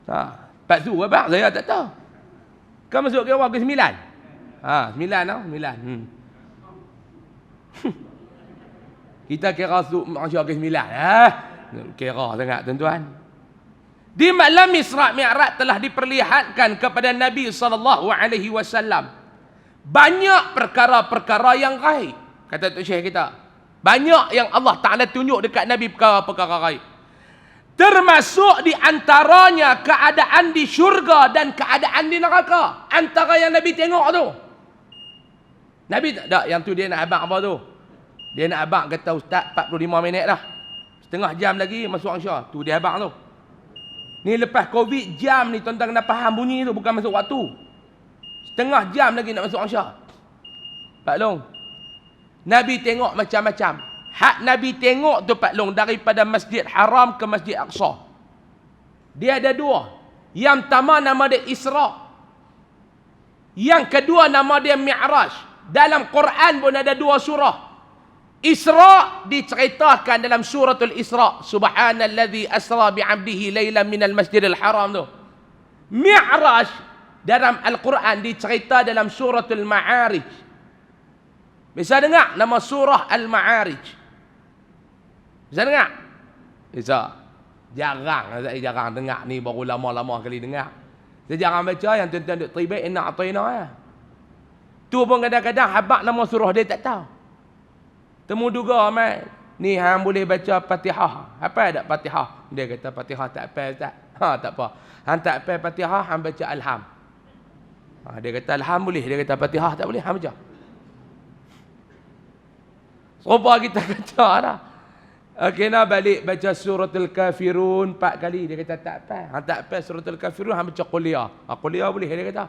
Lepas tu abang saya tak tahu. Kau masuk ke awal ke-9? 9 lah, 9. Kita kira Masya ke-9. Kira sangat tuan-tuan. Di malam Isra' Mi'raj telah diperlihatkan kepada Nabi SAW banyak perkara-perkara yang gaib. Kata Tok Syekh kita, banyak yang Allah Ta'ala tunjuk dekat Nabi perkara-perkara gaib. Termasuk di antaranya keadaan di syurga dan keadaan di neraka. Antara yang Nabi tengok tu. Nabi tak, yang tu dia nak abang apa tu? Dia nak abang kata, Ustaz 45 minit dah. Setengah jam lagi masuk Insya. Tu dia abang tu. Ni lepas Covid jam ni tuan-tuan kena faham bunyi tu, bukan masuk waktu. Setengah jam lagi nak masuk Insya. Pak Long, Nabi tengok macam-macam. Hak Nabi tengok tu Pak Long daripada Masjid Haram ke Masjid Aqsa. Dia ada dua. Yang pertama nama dia Isra'. Yang kedua nama dia Mi'raj. Dalam Quran pun ada dua surah. Isra' diceritakan dalam suratul Isra'. Subhanalladzi asra bi'abdihi laylan minal masjidil haram tu. Mi'raj dalam Al-Quran dicerita dalam suratul Ma'arij. Bisa dengar nama surah Al-Ma'arij? Bisa dengar? Bisa. Jarang. Saya jarang dengar ni, baru lama-lama kali dengar. Saya jarang baca yang tuan-tuan duk teribet inna ataina ya. Tu pun kadang-kadang habaq nama surah dia tak tahu. Temu duga mai. Ni hang boleh baca Fatihah. Apa ada Fatihah? Dia kata Fatihah tak apa Ustaz. Tak apa. Hang tak apa Fatihah, hang baca Alham. Dia kata Alham boleh. Dia kata Fatihah tak boleh, hang baca. Serupa kita kata dah. Kena balik baca suratul Kafirun 4 kali. Dia kata tak apa. Hang tak apa suratul Kafirun, hang baca Quliyah. Quliyah boleh, dia kata.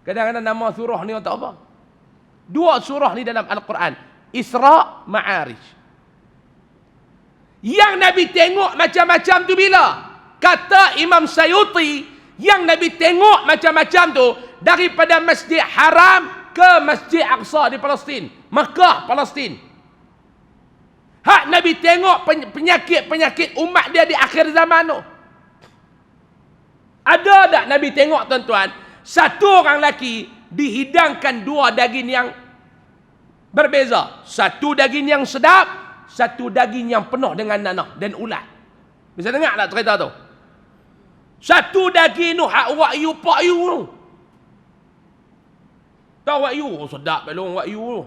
Kadang-kadang nama surah ni orang tak apa. Dua surah ni dalam Al-Quran. Isra', Ma'arij. Yang Nabi tengok macam-macam tu bila? Kata Imam Sayuti, yang Nabi tengok macam-macam tu daripada Masjid Haram ke Masjid Aqsa di Palestin. Mekah, Palestin. Hak Nabi tengok penyakit-penyakit umat dia di akhir zaman tu. Ada tak Nabi tengok tuan-tuan? Satu orang lelaki dihidangkan dua daging yang berbeza. Satu daging yang sedap, satu daging yang penuh dengan nanah dan ulat. Bisa dengar tak cerita tu? Satu daging tu hak wahyu pak yu tu. Tahu wahyu? Oh, sedap belum wahyu tu.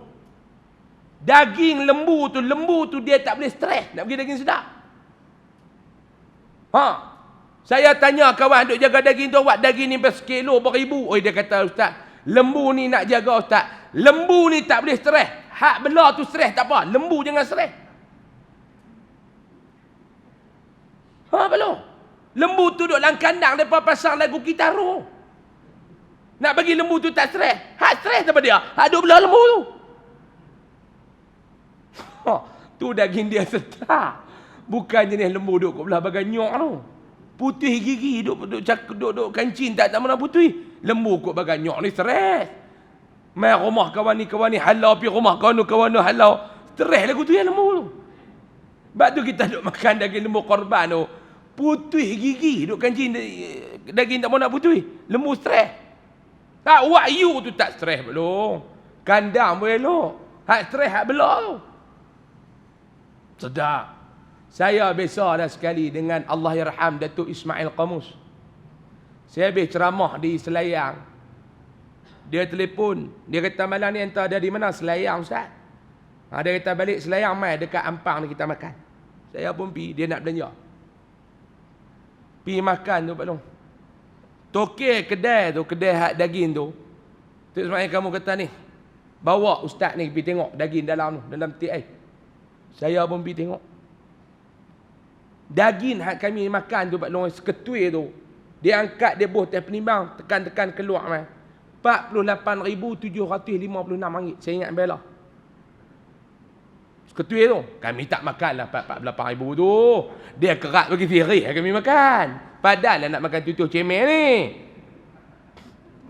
Daging lembu tu dia tak boleh stres nak pergi daging sedap. Saya tanya kawan duk jaga daging tu, awak daging ni bersekilo beribu. Oh, dia kata Ustaz, lembu ni nak jaga Ustaz. Lembu ni tak boleh stres. Hak bela tu stres tak apa. Lembu jangan stres. Belum. Lembu tu duduk dalam kandang depa pasang lagu kitaro. Nak bagi lembu tu tak stres. Hak stres apa dia? Hak duk bela lembu tu. Tu daging dia sedap. Bukan jenis lembu duk kat belah bagai nyok tu. Putih gigi duk kancing tak mana putih. Lembu kot bagai nyok ni stres. Mai rumah kawan ni halau, pi rumah kawan ni halau. Stres lagu tu yang lembu tu. Sebab tu kita duk makan daging lembu korban tu. Putih gigi duk kancing daging tak mau nak putih. Lembu stres. Tak wahyu tu tak stres belum. Kandang boleh elok. Hak stres hak bela tu. Sedap. Saya biasa dah sekali dengan Allahyarham Datuk Ismail Qamus. Saya habis ceramah di Selayang. Dia telefon. Dia kata malam ni entah dari mana Selayang Ustaz. Dia kata balik Selayang mai dekat Ampang ni kita makan. Saya pun pergi. Dia nak belanja. Pergi makan tu Pak Long. Tokek kedai tu. Kedai hak daging tu. Tok Ismail kamu kata ni. Bawa Ustaz ni pergi tengok daging dalam tu. Dalam TI. Saya pun pergi tengok. Daging hak kami makan tu Pak Long, seketui tu. Dia angkat, dia buh atas penimbang, tekan-tekan keluar mai. RM48,756. Saya ingat bela. Seketui tu. Kami tak makan lah RM48,000 tu. Dia kerat bagi firih kami makan. Padahal nak makan tutuh cemeh ni.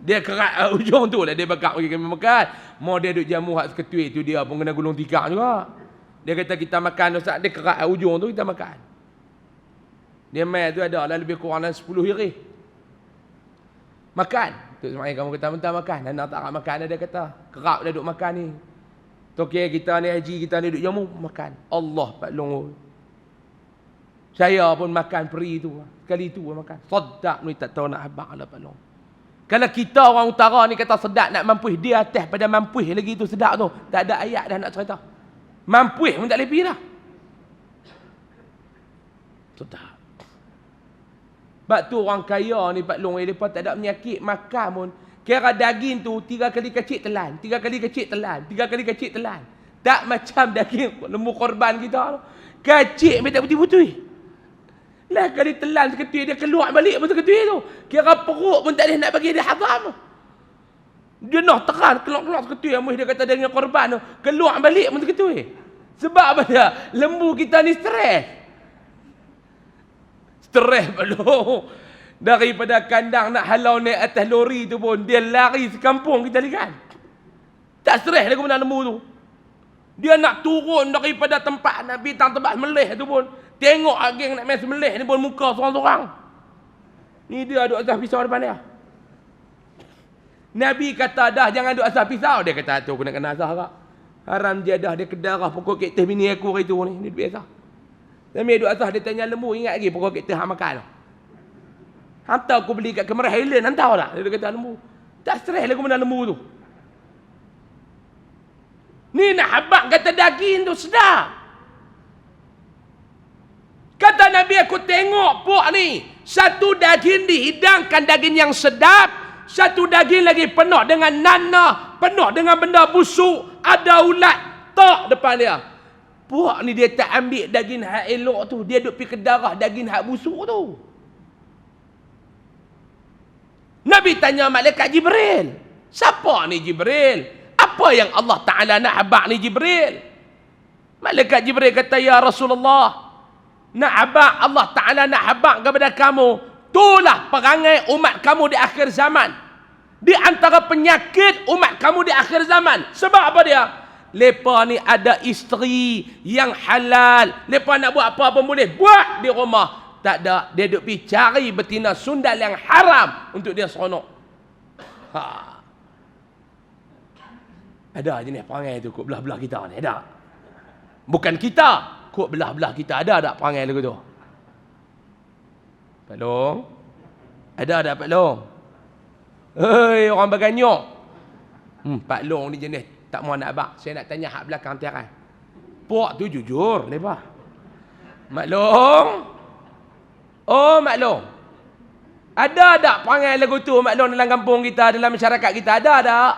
Dia kerat ujung tu lah dia bakar bagi kami makan. Mau dia duduk jamu hak seketui tu, dia pun kena gulung tikar juga. Dia kata kita makan Ustaz, dia kerat ujung tu kita makan. Dia mai tu ada lah lebih kurang dalam 10 hari. Makan. Tu Ismail kamu kata mentah makan. Anak tak nak makan dia kata. Kerap dia duduk makan ni. Tokey kita ni haji kita ni duduk jamu makan. Allah Pak Long. Saya pun makan peri tu. Sekali tu makan. Sedap ni tak tahu nak habaq lah Pak Long. Kalau kita orang utara ni kata sedap nak mampuih, dia atas pada mampuih lagi tu sedap tu. Tak ada ayat dah nak cerita. Mampuih pun tak lebih dah. Sedap. Sebab tu orang kaya ni Pak Long, mereka tak ada penyakit makan pun. Kira daging tu 3 kali kecil telan, 3 kali kecil telan, 3 kali kecil telan. Tak macam daging lembu korban kita tu. Kecil dia tak putih-putih. Lah kali telan seketul dia keluar balik pun seketul tu. Kira perut pun tak boleh nak bagi dia hazam. Dia nak tekan keluar seketul yang dia kata daging korban tu. Keluar balik pun seketul. Sebab apa dia? Lembu kita ni stres. Stres belum. Daripada kandang nak halau naik atas lori tu pun dia lari sekampung kita lihat. Tak stres lagu mana lembu tu. Dia nak turun daripada tempat nak bintang tebas melih tu pun. Tengok geng nak main semelih ni pun muka seorang-seorang. Ni dia duduk atas pisau depan dia. Nabi kata dah jangan duduk atas pisau. Dia kata tu aku nak kena asah kak. Haram dia dah dia kedarah pokok kektes bini aku hari tu ni. Dia biasa. Nabi duduk atas dia tanya lembu ingat lagi pokok kektes hang makan tu. Hantar aku beli kat Kemerah Highland hantar tak? Dia kata lembu. Tak stres lagu mana lembu tu. Ni nak habaq kata daging tu sedap. Kata Nabi aku tengok puak ni. Satu daging dihidangkan daging yang sedap. Satu daging lagi penuh dengan nanah. Penuh dengan benda busuk. Ada ulat. Tak depan dia. Puak ni dia tak ambil daging hak elok tu. Dia duk pergi ke darah daging hak busuk tu. Nabi tanya malaikat Jibril. Siapa ni Jibril? Apa yang Allah Ta'ala nak habaq ni Jibril? Malaikat Jibril kata ya Rasulullah. Nak habaq Allah Ta'ala nak habaq kepada kamu. Itulah perangai umat kamu di akhir zaman. Di antara penyakit umat kamu di akhir zaman. Sebab apa dia? Lepa ni ada isteri yang halal. Lepa nak buat apa pun boleh. Buat di rumah. Tak ada. Dia duduk pergi cari betina sundal yang haram untuk dia seronok. Ha. Ada jenis perangai tu kot belah-belah kita ni. Ada. Bukan kita. Kok belah-belah kita ada tak perangai lagu tu? Pak Long? Ada tak Pak Long? Hei, orang baganyok. Pak Long ni jenis tak mahu nak abang. Saya nak tanya hak belakang tiaran. Puak tu jujur, lepas. Mak Long? Oh, Mak Long. Ada tak perangai lagu tu Mak Long dalam kampung kita, dalam masyarakat kita? Ada tak?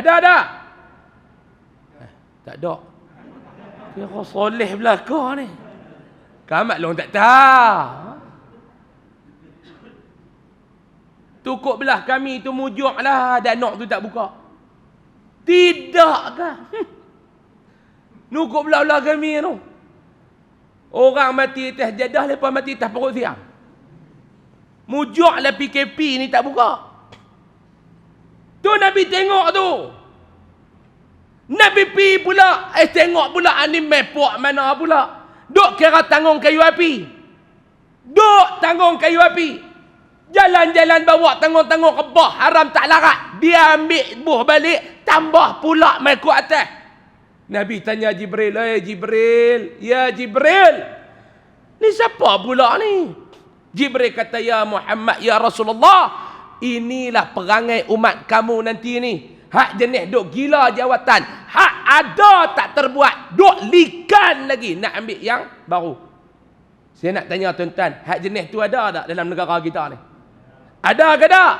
Ada tak? Tak ada. Kira soleh belakang ni. Kan Mak Long tak tahu. Tukuk belah kami tu mujuk lah. Danok tu tak buka. Tidak kah? Nukuk belah-belah kami tu. Orang mati atas jadah, lepas mati atas perut siang. Mujuk lah PKP ni tak buka. Tu Nabi tengok tu. Nabi pi pula, tengok pula anime puak mana pula. Duk kira tanggung kayu api. Duk tanggung kayu api. Jalan-jalan bawa tanggung-tanggung rebah haram tak larat. Dia ambil buh balik, tambah pula mai ku atas. Nabi tanya Jibril, Jibril, ya Jibril. Ni siapa pula ni? Jibril kata, ya Muhammad, ya Rasulullah. Inilah perangai umat kamu nanti ni. Hak jenis duk gila jawatan. Hak ada tak terbuat. Duk likan lagi nak ambil yang baru. Saya nak tanya tuan-tuan. Hak jenis tu ada tak dalam negara kita ni? Ada ke tak?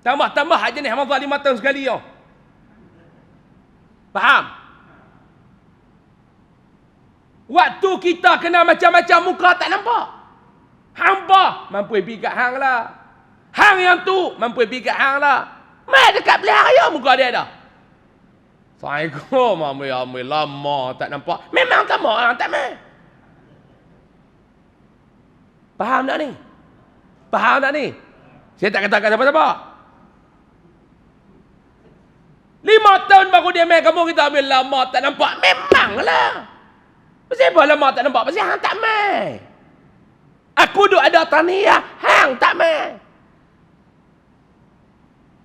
Tambah-tambah hak jenis mazalimatan sekali yo. Faham? Waktu kita kena macam-macam muka tak nampak. Hamba mampu pergi kat hang lah. Hang yang tu mampu pergi kat hang lah. Mai dekat belah raya muka dia dah. Assalamualaikum, amai lama tak nampak. Memang tak mau orang tak mai. Faham tak ni? Faham tak ni? Saya tak katakan siapa-siapa. 5 tahun baru dia main kamu, kita ambil lama tak nampak. Memanglah. Pasal apa lama tak nampak? Pasal hang tak main. Aku duk ada tahniah, hang tak main.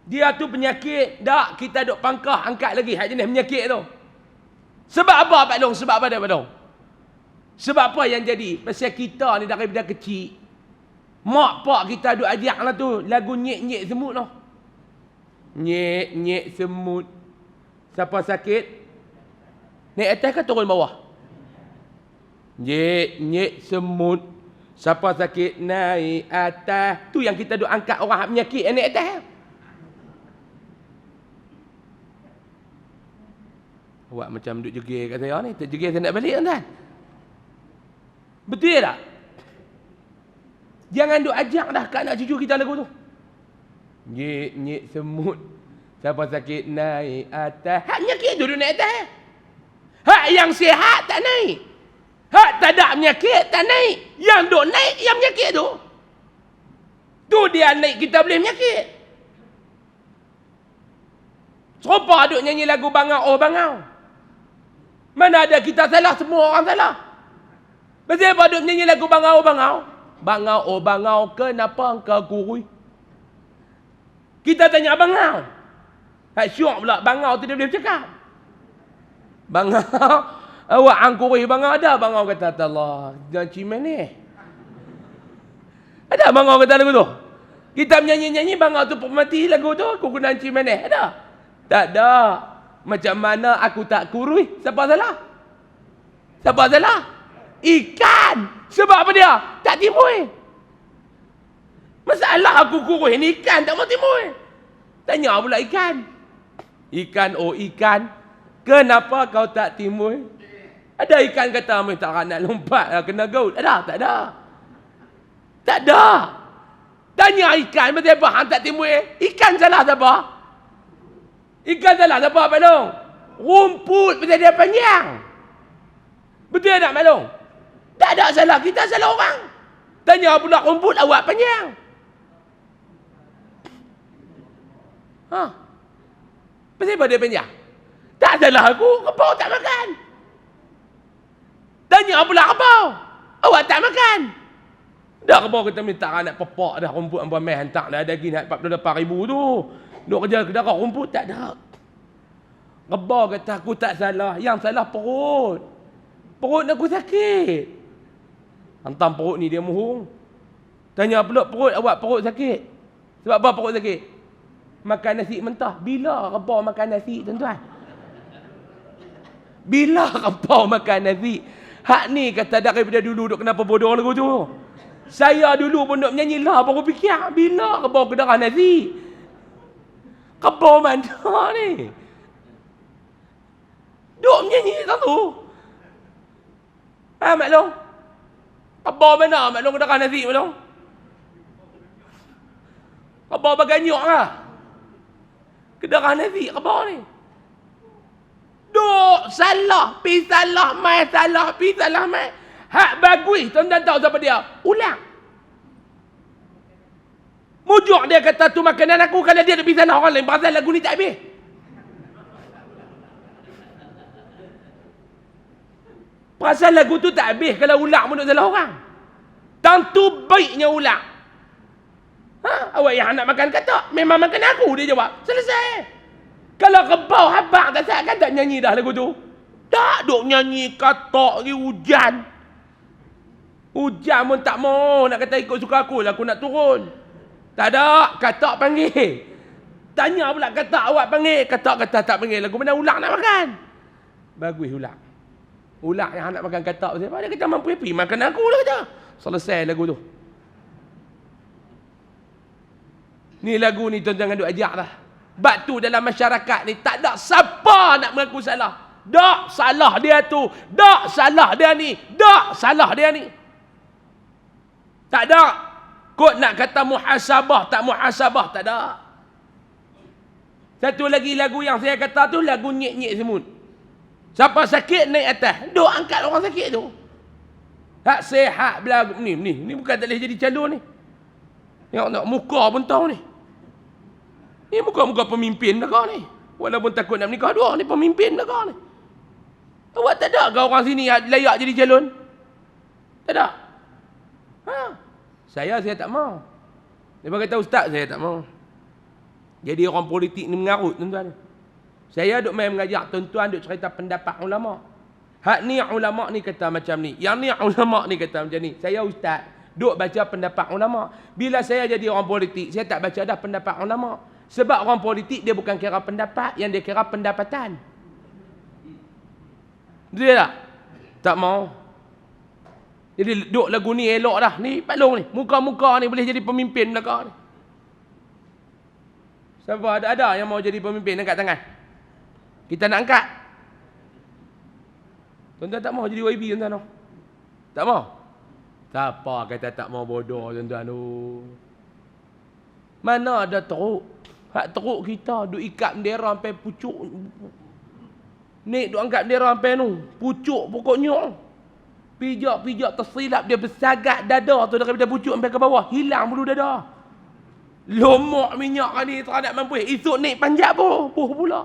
Dia tu penyakit, dak kita duk pangkah angkat lagi hak jenis penyakit tu. Sebab apa Pak Long? Sebab apa dia Pak Long? Sebab apa yang jadi? Pasal kita ni daripada kecil, mak pak kita duk ajak lah tu lagu nyek-nyek semut tu. Nyek-nyek semut. Siapa sakit? Naik atas ke turun bawah? Nyek-nyek semut. Siapa sakit? Naik atas. Tu yang kita duk angkat orang hak penyakit yang naik atas. Awak macam duk jegir kat saya ni. Tak jegir saya nak balik tuan-tuan. Betul tak? Jangan duk ajak dah kat anak cucu kita lagu tu. Nyek-nyek semut. Siapa sakit naik atas. Hak penyakit tu duk naik atas. Hak yang sihat tak naik. Hak tak ada penyakit tak naik. Yang duk naik yang penyakit tu. Tu dia naik kita boleh penyakit. Serupa duk nyanyi lagu bangau oh bangau. Mana ada kita salah, semua orang salah. Pasal apa duk nyanyi lagu bangau oh bangau? Bangau oh bangau, kenapa engkau kurui? Kita tanya bangau. Hak syok pula bangau tu dia boleh bercakap. Bangau, awak angkuri bangau ada. Bangau kata Allah, jangan cimen ni. Ada bangau kata lagu tu. Kita menyanyi-nyanyi bangau tu mati lagu tu. Aku guna cimen ni. Ada? Tak ada. Macam mana aku tak kurui? Siapa salah? Siapa salah? Ikan. Sebab apa dia? Tak timbul. Masalah aku kurui ni ikan tak mau timbul. Tanya pula ikan. Ikan oh ikan. Kenapa kau tak timbul? Ada ikan kata, tak nak lompat, kena gaut. Ada? Tak ada. Tak ada. Tanya ikan, macam apa hang tak timbul? Ikan salah siapa? Ikan salah siapa, Pak Long? Rumput pasal dia panjang. Betul tak, Pak Long? Tak ada salah, kita salah orang. Tanya pula rumput awak panjang. Ha? Pasal apa dia panjang? Tak salah aku, kebau tak makan. Tanya pula kebau. Awak tak makan. Dah kebau kita minta nak pepak dah rumput ambil mai hantar dah lagi nak 48,000 tu. Duk kerja kedara rumput tak ada. Kebau kata aku tak salah, yang salah perut. Perut aku sakit. Hantam perut ni dia muhung. Tanya pula perut awak perut sakit. Sebab apa perut sakit? Makan nasi mentah. Bila kebau makan nasi tuan-tuan? Bila kebau makan nasi? Hak ni kata daripada dulu duk kenapa bodoh lagu tu. Saya dulu pun duk menyanyi lah baru fikir bila kebau kedara nasi. Kebau mana ni? Duk menyanyi tak tu. Ha Mak Long? Kebau mana Mak Long kedara nasi Mak Long? Kebau baganyok lah. Kedara nasi kebau ni. Duk salah, pi salah mai, salah pi salah mai. Hak bagus, tuan-tuan tahu siapa dia? Ulang. Mujuk dia kata tu makanan aku, kalau dia pi salah orang lain, pasal lagu ni tak habis. Pasal lagu tu tak habis kalau ulang pun duk salah orang. Tentu baiknya ulang. Ha? Awak yang nak makan kata, memang makan aku, dia jawab. Selesai. Kalau kebau habak kan tak nyanyi dah lagu tu. Tak duk nyanyi kata lagi hujan. Hujan pun tak mau nak kata ikut suka aku lah aku nak turun. Tak ada, kata panggil. Tanya pula kata awak panggil, kata tak panggil lagu mana ulang nak makan. Bagus ulang. Ulang yang nak makan kata siapa dia kata mampu pergi makan aku lah kata. Selesai lagu tu. Ni lagu ni tuan-tuan duk ajak dah. Bab tu dalam masyarakat ni tak ada siapa nak mengaku salah. Tak salah dia tu. Tak salah dia ni. Tak salah dia ni. Tak ada. Kod nak kata muhasabah tak muhasabah tak ada. Satu lagi lagu yang saya kata tu lagu nyek-nyek semut. Siapa sakit naik atas. Duk angkat orang sakit tu. Hak sehat belagu ni bukan tak boleh jadi calon ni. Tengok muka pun tahu ni. Ni muka-muka pemimpin dah kau ni. Walaupun takut nak menikah dua, ni pemimpin negara ni. Awak tak ada ke orang sini layak jadi calon? Tak ada. Saya tak mau. Dia kata ustaz, saya tak mau. Jadi orang politik ni mengarut tuan-tuan. Saya duk main mengajar tuan-tuan, duk cerita pendapat ulama. Hak ni ulama ni kata macam ni. Yang ni ulama ni kata macam ni. Saya ustaz, duk baca pendapat ulama. Bila saya jadi orang politik, saya tak baca dah pendapat ulama. Sebab orang politik dia bukan kira pendapat, yang dia kira pendapatan. Dia tak? Tak mau. Jadi duk lagu ni elok dah. Ni palung ni. Muka-muka ni boleh jadi pemimpin belakang ni. Siapa ada yang mau jadi pemimpin angkat tangan? Kita nak angkat. Tuan-tuan tak mau jadi YB tuan-tuan? Tak mau? Siapa kata tak mau bodoh tuan-tuan? Mana ada teruk? Hak teruk kita duk ikat bendera sampai pucuk. Ni duk angkat bendera sampai nu. Pucuk pokoknya. Pijak-pijak tersilap dia bersagat dada tu daripada pucuk sampai ke bawah. Hilang bulu dada. Lomok minyak ni terhadap mampu. Esok naik panjat pula.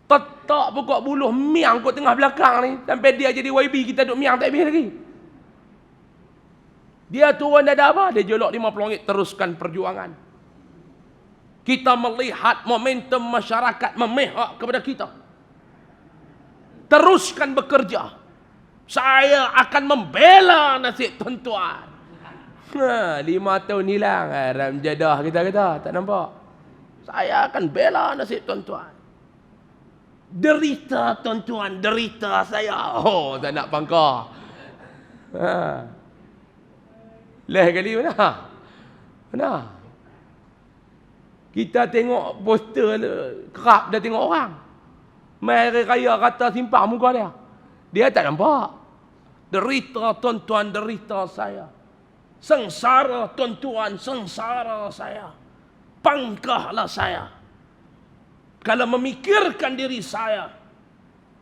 Tetak pokok buluh miang kot tengah belakang ni. Sampai dia jadi YB, kita duk miang tak habis lagi. Dia turun dada apa? Dia jolok RM50. Teruskan perjuangan. Kita melihat momentum masyarakat memihak kepada kita. Teruskan bekerja. Saya akan membela nasib tuan-tuan. 5 tahun hilang haram jadah kita kata. Tak nampak? Saya akan bela nasib tuan-tuan. Derita tuan-tuan, derita saya. Oh, tak nak pangkah. Leh kali mana? Mana? Kita tengok poster kerap dah tengok orang. Mai raya kata simpang muka dia. Dia tak nampak. Derita tuan-tuan, derita saya. Sengsara tuan-tuan, sengsara saya. Pangkahlah saya. Kalau memikirkan diri saya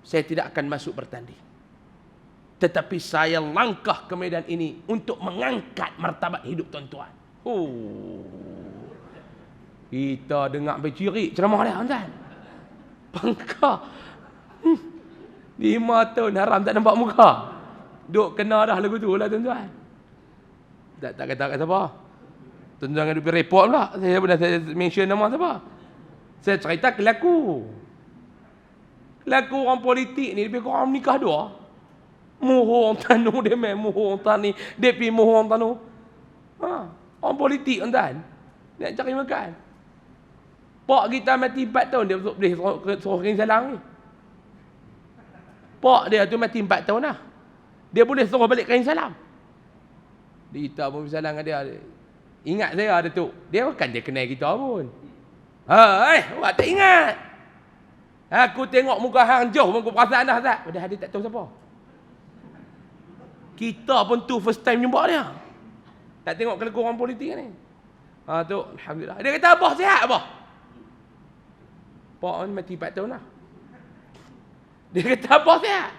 tidak akan masuk bertanding. Tetapi saya langkah ke medan ini untuk mengangkat martabat hidup tuan-tuan. Kita dengar bercirik ceramah dia tuan. Pangkah. 5 tahun haram tak nampak muka. Duk kena dah lagu tu lah tuan-tuan. Tak kata siapa. Tuan-tuan jangan duk report pula. Saya pernah mention nama siapa. Saya cerita kelaku. Kelaku orang politik ni lebih kurang nikah dua. Muhur tanu dia main muhur tani. Dia pergi muhur tanu. Orang politik tuan-tuan. Nak cari makan. Pak kita mati 4 tahun dia boleh suruh kirim salam ni. Pak dia tu mati 4 tahun dah. Dia boleh suruh balik kirim salam. Kita pun bersalam dengan dia. Ingat saya ada tu. Dia bukan dia kenal kita pun. Awak tak ingat. Aku tengok muka hang jauh pun aku perasaan dah tak. Padahal dia tak tahu siapa. Kita pun tu first time jumpa dia. Tak tengok kelaku orang politik ni. Tu alhamdulillah. Dia kata abah sihat abah. Pak ni mati 4 tahun dah. Dia kata abah sihat.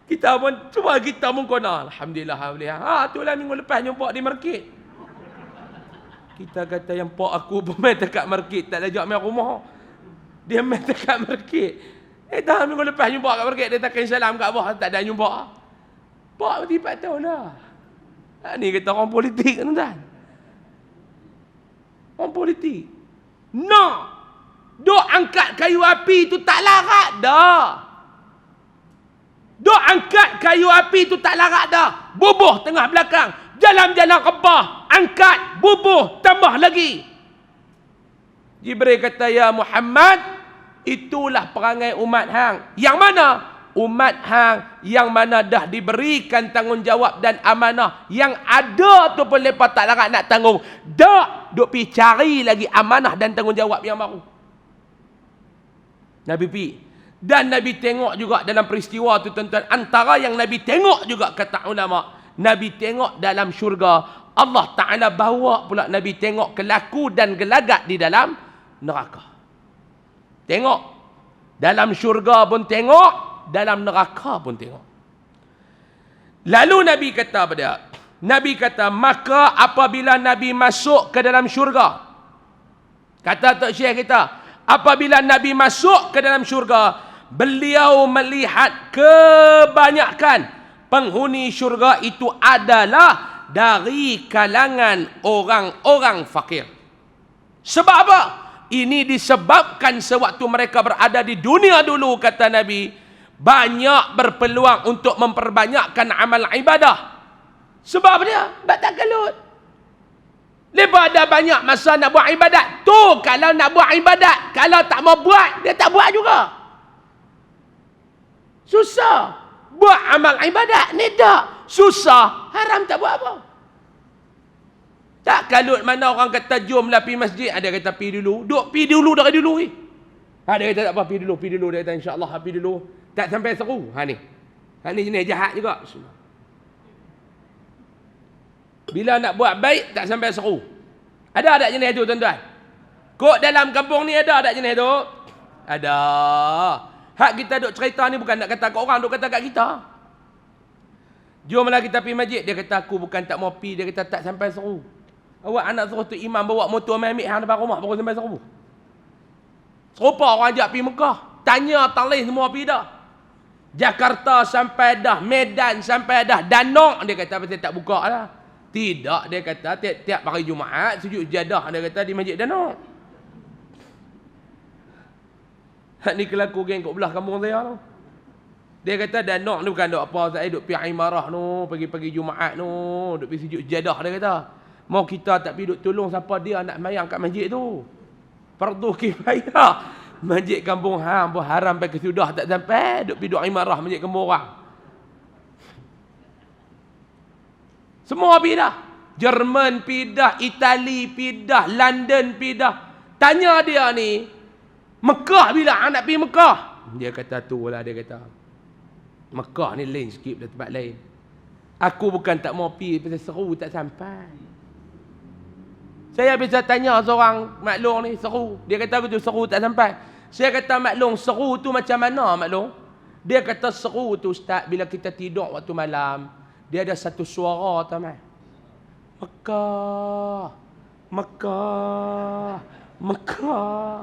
Kita pun cuba kita pun kena. Alhamdulillah, alhamdulillah. Tu lah minggu lepas jumpa di market. Kita kata yang pak aku pun main dekat market, tak lajak main rumah. Dia main dekat market. Dah minggu lepas jumpa kat market, dia takkan salam kat abah, tak ada jumpa. Pak mati 4 tahun dah. Ni kata orang politik tuan-tuan. Orang politik. No. Duk angkat kayu api tu tak larat dah. Duk angkat kayu api tu tak larat dah. Bubuh tengah belakang. Jalan-jalan rebah. Angkat, bubuh, tambah lagi. Jibril kata, ya Muhammad, itulah perangai umat hang. Yang mana? Umat hang yang mana dah diberikan tanggungjawab dan amanah. Yang ada tu pun lepas tak larat nak tanggung. Dak, duk pergi cari lagi amanah dan tanggungjawab yang baru. Nabi pergi. Dan Nabi tengok juga dalam peristiwa tu tuan-tuan. Antara yang Nabi tengok juga kata ulama. Nabi tengok dalam syurga. Allah Ta'ala bawa pula Nabi tengok kelaku dan gelagat di dalam neraka. Tengok. Dalam syurga pun tengok. Dalam neraka pun tengok. Lalu Nabi kata pada. Nabi kata, maka apabila Nabi masuk ke dalam syurga. Kata Tok Syekh kita. apabila Nabi masuk ke dalam syurga, beliau melihat kebanyakan penghuni syurga itu adalah dari kalangan orang-orang fakir. Sebab apa? Ini disebabkan sewaktu mereka berada di dunia dulu, kata Nabi, banyak berpeluang untuk memperbanyakkan amal ibadah. Sebab dia tak kalut. Mereka ada banyak masa nak buat ibadat. Tu kalau nak buat ibadat, kalau tak mau buat, dia tak buat juga. Susah. Buat amal ibadat ni tak. Susah. Haram tak buat apa. Tak kalut mana orang kata jomlah pergi masjid. Ada kata pergi dulu. Duk pergi dulu dari dulu. Ada kata tak apa, pergi dulu. Dia kata insyaAllah pergi dulu. Tak sampai seru. Ha ni jenis jahat juga. Bila nak buat baik, tak sampai seru. Ada tak jenis tu, tuan-tuan? Kok dalam kampung ni ada tak jenis tu? Ada. Hak kita duk cerita ni bukan nak kata kat orang, duk kata kat kita. Jomlah kita pergi masjid. Dia kata aku bukan tak mau pergi. Dia kata tak sampai seru. Awak anak suruh tu imam bawa motor ambil hang depan rumah baru sampai seru. Serupa orang ajak pergi Mekah. Tanya talih semua pergi dah. Jakarta sampai dah, Medan sampai dah, Danong dia kata pasal tak buka lah. Tidak, dia kata tiap-tiap hari Jumaat sujud jadah, dia kata di Masjid Danong. Ni kelaku geng kat belah kampung saya tu. Dia kata Danong ni bukan duk apa, saya duk pergi Imarah tu, pagi-pagi Jumaat tu, duk pergi sujud jadah, dia kata. Mau kita tak pergi duk tolong siapa dia nak mayang kat masjid tu. Fardu kifayah. Masjid kampung hang pun haram pakai sudah tak sampai duk pergi duk Imarah masjid kampung orang. Semua pindah. Jerman pindah, Itali pindah, London pindah. Tanya dia ni, Mekah bila nak pergi Mekah? Dia kata tu lah, dia kata. Mekah ni lain sikit dari tempat lain. Aku bukan tak mau pergi pasal seru tak sampai. Saya bisa tanya seorang maklum ni, seru. Dia kata betul seru tak sampai. Saya kata maklum, seru tu macam mana maklum? Dia kata seru tu ustaz, bila kita tidur waktu malam, dia ada satu suara tamat. Mekah, Mekah, Mekah.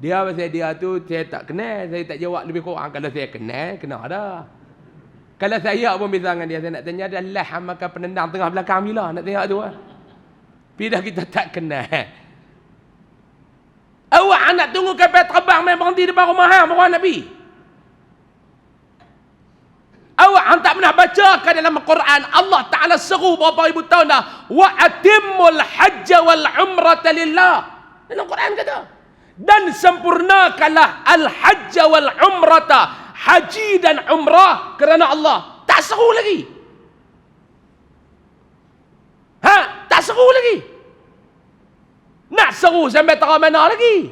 Dia pasal dia tu saya tak kenal, saya tak jawab lebih kurang. Kalau saya kenal, kena dah. Kalau saya pun bisa dengan dia, saya nak tanya dia lah makan penendang tengah belakang bila nak tengok tu. Bila kita tak kenal. Awak nak tunggu kapal terbang main berhenti depan rumah hang baru nak pergi. Awak hang tak pernah baca ke dalam Al-Quran Allah Ta'ala seru berapa ribu tahun dah, wa atimmul hajja wal umrata lillah. Dalam Quran kata, dan sempurnakanlah al-hajja wal umrata, haji dan umrah kerana Allah. Tak seru lagi. Tak seru lagi. Nak seru sampai terang mana lagi?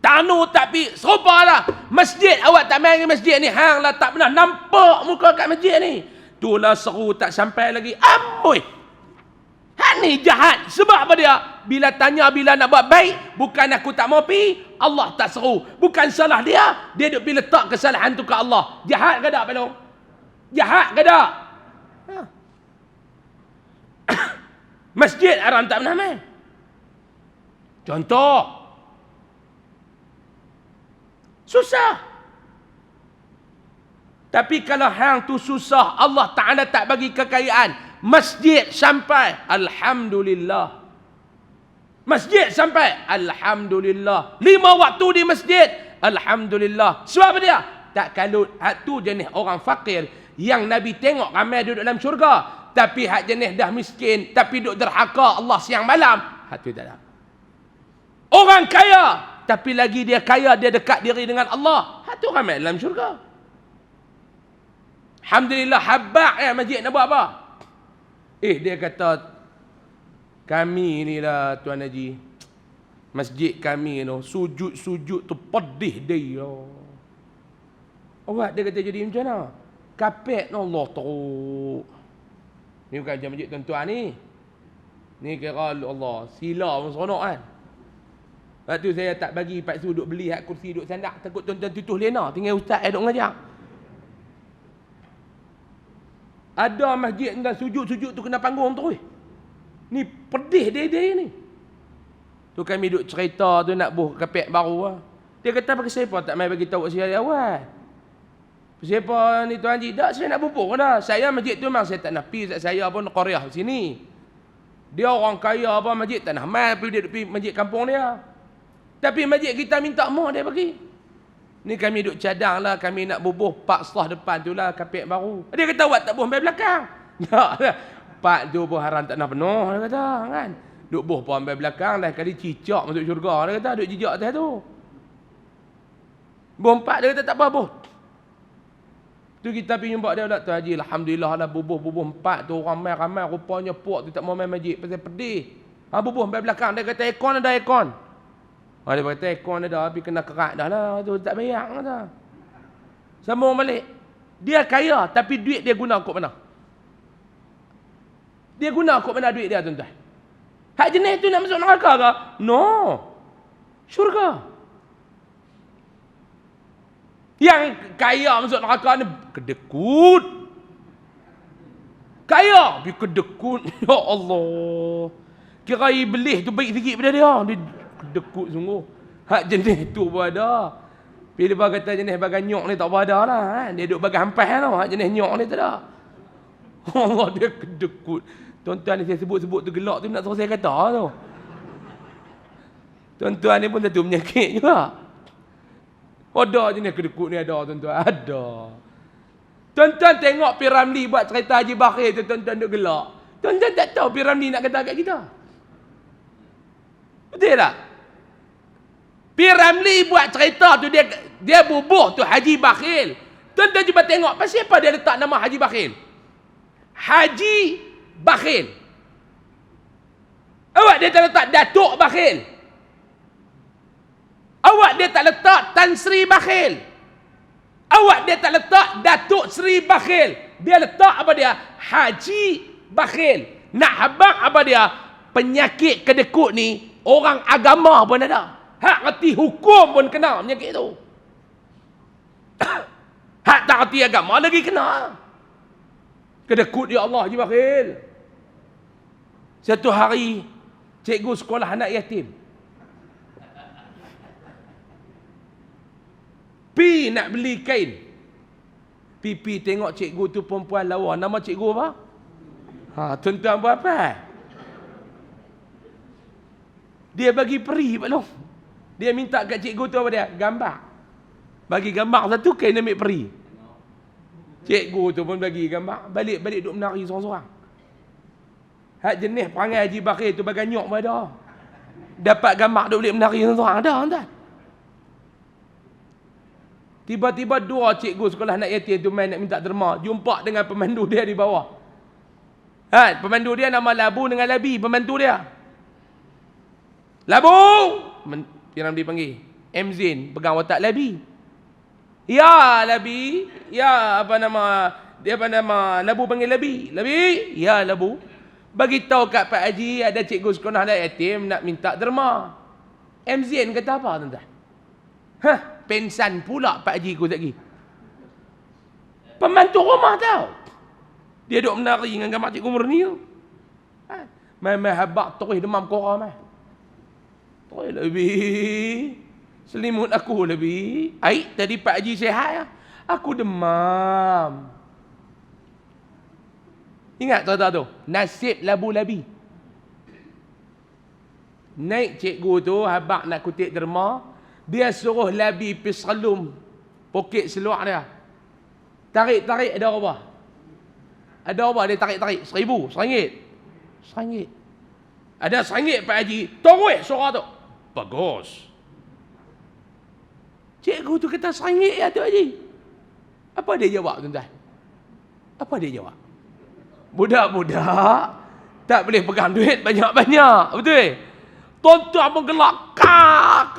Tanu tapi serupa lah. Masjid, awak tak main ke masjid ni, hang lah tak pernah nampak muka kat masjid ni. Itulah seru tak sampai lagi. Amboi. Hak ni jahat. Sebab apa dia? Bila tanya bila nak buat baik, bukan aku tak mau pergi, Allah tak seru. Bukan salah dia, dia duk pergi letak kesalahan tu ke Allah. Jahat ke tak, Pelong? Jahat ke tak? Masjid haram tak pernah main. Contoh. Susah. Tapi kalau hang tu susah, Allah Ta'ala tak bagi kekayaan. Masjid sampai, alhamdulillah. Masjid sampai, alhamdulillah. 5 waktu di masjid, alhamdulillah. Sebab dia tak kalut. Hak tu jenis orang fakir yang Nabi tengok ramai duduk dalam syurga. Tapi hak jenis dah miskin, tapi duduk derhaka Allah siang malam, hak tu tak ada. Orang kaya, tapi lagi dia kaya, dia dekat diri dengan Allah, hak tu ramai dalam syurga. Alhamdulillah, habak masjid nak buat apa? Dia kata, kami ni lah Tuan Haji, masjid kami tu, sujud-sujud tu pedih dia. Awak dia kata jadi macam mana? Kapet Allah teruk. Ni bukan macam masjid tuan-tuan ni. Ni kira Allah, sila pun seronok kan. Lepas tu saya tak bagi Pak Su duduk beli hak kursi duduk sandak, takut tuan-tuan tutuh lena, tinggal ustaz duduk mengajar. Ada masjid dah sujud-sujud tu kena panggung terus. Ni pedih dia ni. Tu kami duk cerita tu nak buh kapek baru lah. Dia kata bagi siapa tak mai bagi tahu saya awal. Siapa ni Tuan Haji? Tak, saya nak bubuh dah. Saya masjid tu memang saya tak nak pergi. Saya pun Korea sini. Dia orang kaya apa masjid tak nak mai pergi masjid kampung dia. Tapi masjid kita minta mau dia bagi. Ni kami duk cadang lah, kami nak bubuh pak selah depan tu lah kapek baru. Dia kata awak tak buh sampai belakang. Tak lah. Pak tu pun haram tak nak penuh dia kata kan. Duk buh pun sampai belakang dah kali cicak masuk syurga dia kata duk jejak atas tu. Buh empat dia kata tak apa buh. Tu kita pergi jumpa dia dah tu Haji, alhamdulillah lah bubuh empat tu ramai rupanya puak tu tak mau main masjid pasal pedih. Bubuh sampai belakang dia kata aircon ada aircon. Dia kata aircon ada tapi kena kerat dah lah tu tak bayang dah. Sambung balik. Dia kaya tapi duit dia guna kok mana? Dia guna kok mana duit dia tuan-tuan? Hak jenis tu nak masuk neraka ke? No. Syurga. Yang kaya masuk neraka ni kedekut. Kaya tapi kedekut. Ya Allah. Kira iblis tu baik sikit pada dia. Dia kedekut sungguh. Hak jenis tu pun ada. Bila dia kata jenis bagai nyok ni tak ada lah. Kan? Dia duduk bagai hampas tau. Hak jenis nyok ni tak ada. Allah dia kedekut. Tuan-tuan ni saya sebut-sebut tu gelak tu nak suruh saya kata tu. Tuan-tuan ni pun satu penyakit juga. Ada jenis kedekut ni ada tuan-tuan. Ada. Tuan-tuan tengok P. Ramlee buat cerita Haji Bakhir tu tuan-tuan duk gelak. Tuan-tuan tak tahu P. Ramlee nak kata kat kita. Betul tak? P. Ramlee buat cerita tu dia bubuh tu Haji Bakhir. Tuan-tuan cuba tengok pasal apa dia letak nama Haji Bakhir? Haji Bakhir. Awak dia tak letak Datuk Bakhir. Awak dia tak letak Tan Sri Bakhir. Awak dia tak letak Datuk Sri Bakhir. Dia letak apa dia? Haji Bakhir. Nak habaq apa dia? Penyakit kedekut ni orang agama pun ada. Hak reti hukum pun kena penyakit tu. Hak tak reti agama lagi kena. Kedekut ya Allah Haji Bakhir. Satu hari cikgu sekolah anak yatim pi nak beli kain. Pi tengok cikgu tu perempuan lawa. Nama cikgu apa? Tuan-tuan buat apa? Dia bagi peri Pak Long. Dia minta kat cikgu tu apa dia? Gambar. Bagi gambar satu kain ambil peri. Cikgu tu pun bagi gambar. Balik-balik duk menari sorang-sorang. Hak jenis perangai Haji Bakhir tu bagai nyok pun ada. Dapat gambar duk boleh menari sorang-sorang. Ada tuan. Tiba-tiba dua cikgu sekolah anak yatim tu main nak minta derma. Jumpa dengan pemandu dia di bawah. Pemandu dia nama Labu dengan Labi. Pembantu dia. Labu! Yang dipanggil. Mzin. Pegang watak Labi. Ya Labi. Ya apa nama. Dia apa nama. Labu panggil Labi. Labi. Ya Labu. Bagi tahu kat Pak Haji ada cikgu sekolah anak yatim nak minta derma. Mzin kata apa tuan-tuan? Pensan pula Pak Haji ku lagi. Pembantu rumah tau. Dia duk menari dengan gambar cikgu Murni tu. Mai habaq terus demam kora mai. Terus lebih. Selimut aku lebih. Aik tadi Pak Haji sihat ya. Aku demam. Ingat tu. Nasib Labu-Labi. Naik cikgu tu habaq nak kutip derma. Dia suruh Labi pergi selum poket seluar dia. Tarik-tarik ada apa? Ada apa dia tarik-tarik? RM1,000, RM1. Ada RM1 Pak Haji. Toroi suara tu. Bagus. Cikgu tu kata RM1 ya tu Haji. Apa dia jawab tuan-tuan? Apa dia jawab? Budak-budak tak boleh pegang duit banyak-banyak. Betul? Tuan-tuan pun gelak. Kak.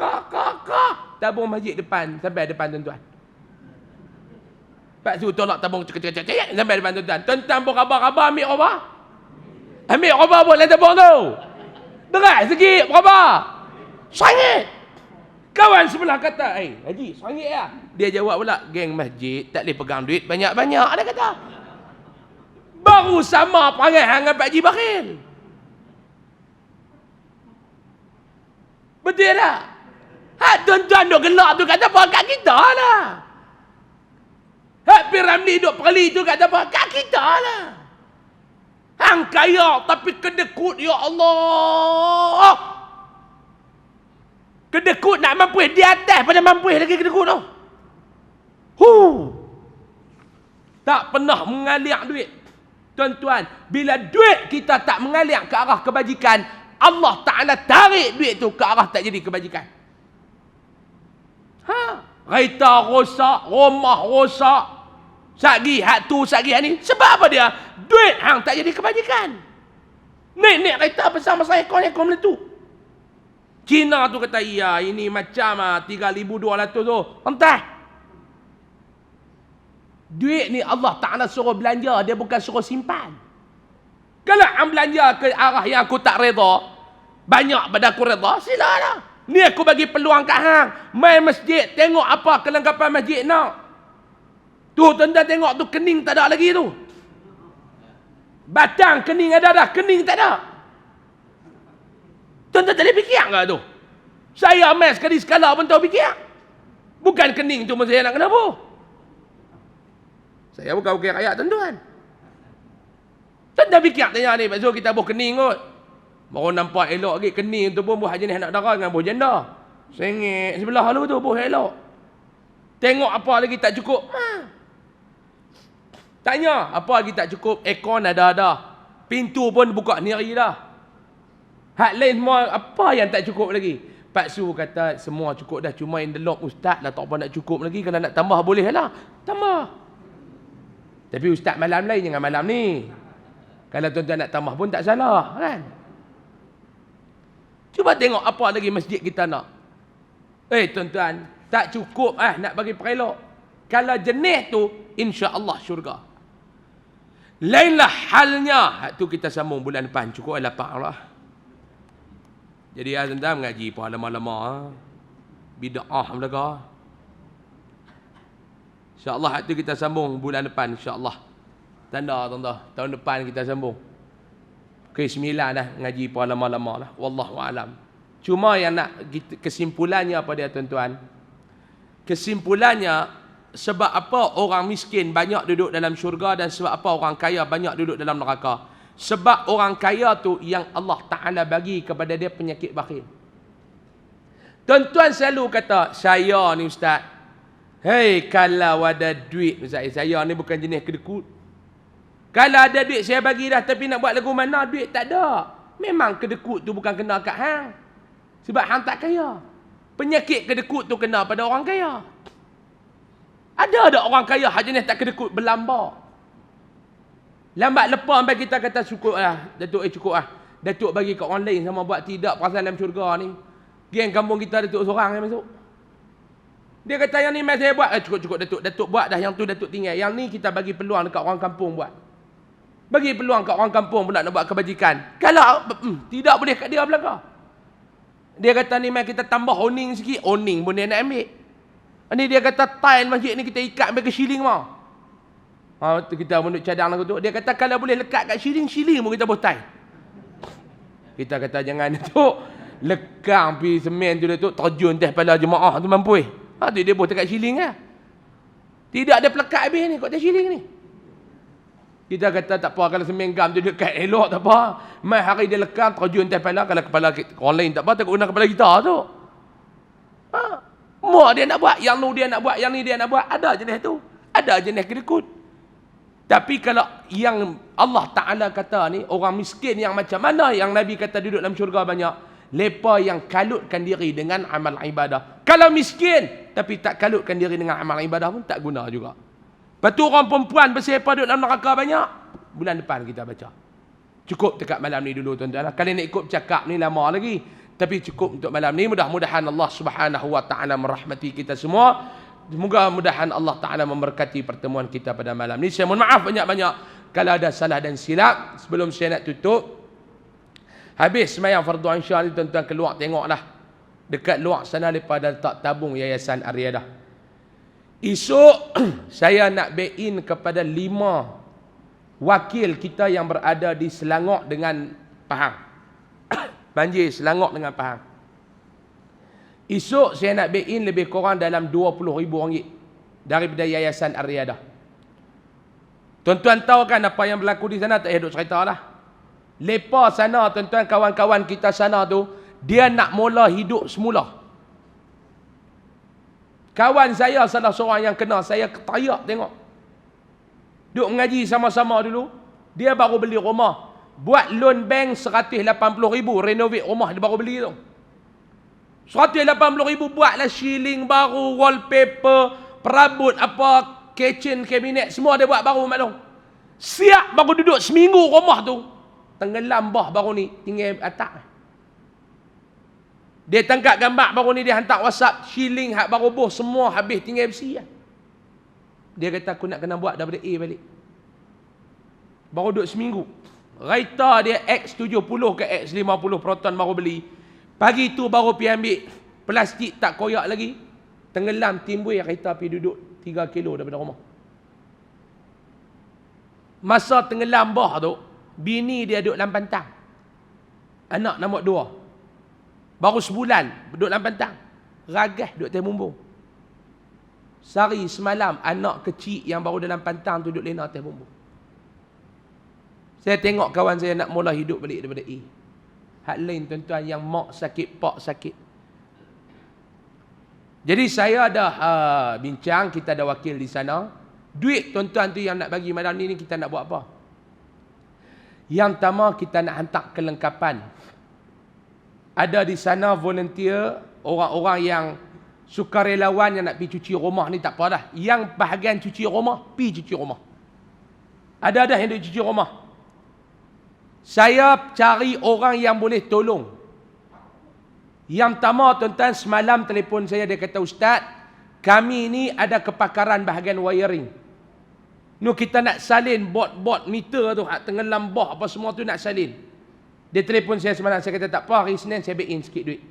Tabung masjid depan. Sampai depan tuan-tuan. Pak Su tolak tabung cek sampai depan tuan-tuan. Tuan-tuan pun khabar ambil apa? Ambil apa pun dalam tabung tu. Deras sikit berapa? RM1. Kawan sebelah kata, Haji, RM1 ya? Dia jawab pula, geng masjid tak boleh pegang duit banyak-banyak. Dia kata. Baru sama perangai dengan Pak Haji Bakhir. Betul tak? Tuan-tuan duk gelak tu kata apa? Kat kita lah. Piramli duk perli tu kata apa? Kat kita lah. Hang kaya tapi kedekut, ya Allah. Kedekut nak mampu di atas pada mampu lagi kedekut tu. Tak pernah mengalir duit. Tuan-tuan, bila duit kita tak mengalir ke arah kebajikan, Allah Ta'ala tarik duit tu ke arah tak jadi kebajikan. Kereta rosak, rumah rosak, sagi hak tu, sagi hak ni. Sebab apa dia? Duit hang tak jadi kebajikan. Naik kereta bersama ekor meletup. Cina tu kata, iya ini macam 3,200 tu. Entah. Duit ni Allah Ta'ala suruh belanja, dia bukan suruh simpan. Kalau hang belanja ke arah yang aku tak reda, banyak pada aku reda, silalah. Ni aku bagi peluang kat hang. Main masjid, tengok apa kelengkapan masjid nak. Tu tuan-tuan tengok tu kening tak ada lagi tu. Batang kening ada dah, kening tak ada. Tuan-tuan tak boleh fikir ke tu? Saya main sekali sekala pun tahu fikir. Bukan kening tu saya nak kenapa. Saya bukan rakyat tuan-tuan. Tuan-tuan fikir tanya ni, pasal kita buh kening kot. Baru nampak elok lagi kening tu pun buah jenis anak darah dengan buah janda. Sengit sebelah lu tu buah elok. Tengok apa lagi tak cukup. Tanya apa lagi tak cukup. Aircon ada. Pintu pun buka sendiri dah. Hak lain semua apa yang tak cukup lagi. Pak Su kata semua cukup dah. Cuma envelope ustaz lah tak apa nak cukup lagi. Kalau nak tambah boleh lah. Tambah. Tapi ustaz malam lain jangan malam ni. Kalau tuan-tuan nak tambah pun tak salah kan. Cuba tengok apa lagi masjid kita nak. Tuan-tuan, tak cukup nak bagi perelok. Kalau jenis tu, insya-Allah syurga. Lainlah halnya. Tu kita sambung bulan depan. Cukup lapang lah. Jadi tuan-tuan mengaji pun lama-lama. Bid'ah belaka. InsyaAllah tu kita sambung bulan depan. InsyaAllah. Tanda. Tahun depan kita sambung. Ke-9 dah ngaji pun lama-lama lah. Wallahualam. Cuma yang nak kesimpulannya apa dia tuan-tuan? Kesimpulannya, sebab apa orang miskin banyak duduk dalam syurga dan sebab apa orang kaya banyak duduk dalam neraka? Sebab orang kaya tu yang Allah Ta'ala bagi kepada dia penyakit bakhil. Tuan-tuan selalu kata, saya ni ustaz, hei kalau ada duit, ustaz, saya ni bukan jenis kedekut. Kalau ada duit saya bagi dah, tapi nak buat lagu mana duit tak ada. Memang kedekut tu bukan kena kat hang. Sebab hang tak kaya. Penyakit kedekut tu kena pada orang kaya. Ada orang kaya hak jenis tak kedekut berlamba. Lambat lepas sampai kita kata cukup lah. Datuk cukup lah. Datuk bagi kat orang lain sama buat tidak perasaan dalam syurga ni. Geng kampung kita Datuk seorang yang masuk. Dia kata yang ni mai saya buat. Cukup Datuk. Datuk buat dah, yang tu Datuk tinggal. Yang ni kita bagi peluang dekat orang kampung buat. Bagi peluang kat orang kampung pula nak buat kebajikan. Kalau tidak boleh kat dia belakang. Dia kata ni mai kita tambah oning sikit. Oning pun dia nak ambil. Ini dia kata tile masjid ni kita ikat sampai ke shilling mau. Kita menuk cadang lagu tu. Dia kata kalau boleh lekat kat shilling pun kita buat tile. Kita kata jangan Datuk. Lekang pergi semen tu Datuk. Terjun teh kepala jemaah tu mampu. Tu dia buat dekat shilling lah. Tidak ada pelekat habis ni kat shilling ni. Kita kata tak apa kalau semen gam tu dekat elok tak apa. Mai hari dia lekang terjun atas kepala, kalau kepala orang lain tak apa, takut kena kepala kita tu. Mak dia nak buat, yang nu dia nak buat, yang ni dia nak buat, ada jenis tu. Ada jenis kedekut. Tapi kalau yang Allah Ta'ala kata ni, orang miskin yang macam mana yang Nabi kata duduk dalam syurga banyak, lepa yang kalutkan diri dengan amal ibadah. Kalau miskin tapi tak kalutkan diri dengan amal ibadah pun tak guna juga. Lepas tu orang perempuan bersepah duduk dalam neraka banyak. Bulan depan kita baca. Cukup dekat malam ni dulu tuan-tuan. Kalian nak ikut cakap ni lama lagi. Tapi cukup untuk malam ni. Mudah-mudahan Allah Subhanahu Wa Ta'ala merahmati kita semua. Mudah-mudahan Allah Ta'ala memberkati pertemuan kita pada malam ni. Saya mohon maaf banyak-banyak kalau ada salah dan silap. Sebelum saya nak tutup. Habis semayang fardu insya Allah tuan-tuan keluar tengoklah. Dekat luar sana daripada letak tabung Yayasan Aryadah. Esok saya nak back-in kepada 5 wakil kita yang berada di Selangor dengan Pahang. Banjir Selangor dengan Pahang. Esok saya nak back in lebih kurang dalam RM20,000 daripada Yayasan Ar-Riyadah. Tuan-tuan tahu kan apa yang berlaku di sana? Tak payah duk cerita lah. Lepas sana, tuan-tuan, kawan-kawan kita sana tu, dia nak mula hidup semula. Kawan saya salah seorang yang kena, saya ketayak tengok. Duk mengaji sama-sama dulu, dia baru beli rumah. Buat loan bank RM180,000, renovate rumah dia baru beli tu. RM180,000 buatlah shilling baru, wallpaper, perabot apa, kitchen, kabinet, semua dia buat baru maklum. Siap baru duduk seminggu rumah tu. Tenggelam bah baru ni, tinggal atak. Dia tangkap gambar baru ni, dia hantar WhatsApp, shilling hak baru boh, semua habis tinggal besi lah. Dia kata aku nak kena buat daripada A balik. Baru duduk seminggu. Raita dia X70 ke X50 Proton baru beli. Pagi tu baru pergi ambil plastik tak koyak lagi. Tenggelam timbul raita pergi duduk 3 kilo daripada rumah. Masa tenggelam bah tu, bini dia duduk dalam pantang. Anak nombor 2. Baru sebulan duduk dalam pantang. Ragas duduk atas bumbung. Sehari semalam anak kecil yang baru dalam pantang tu duduk lena atas bumbung. Saya tengok kawan saya nak mula hidup balik daripada A. Hak lain tuan-tuan yang mak sakit, pak sakit. Jadi saya dah bincang, kita ada wakil di sana. Duit tuan-tuan tu yang nak bagi malam ni kita nak buat apa? Yang pertama kita nak hantar kelengkapan. Ada di sana volunteer, orang-orang yang sukarelawan yang nak pergi cuci rumah ni tak apa dah. Yang bahagian cuci rumah, pergi cuci rumah. Ada yang duk cuci rumah. Saya cari orang yang boleh tolong. Yang pertama tuan-tuan, semalam telefon saya, dia kata, Ustaz, kami ni ada kepakaran bahagian wiring. Nu kita nak salin bot meter tu, hak tenggelam bah apa semua tu nak salin. Dia telefon saya semalam, saya kata tak apa, hari Senin saya back in sikit duit.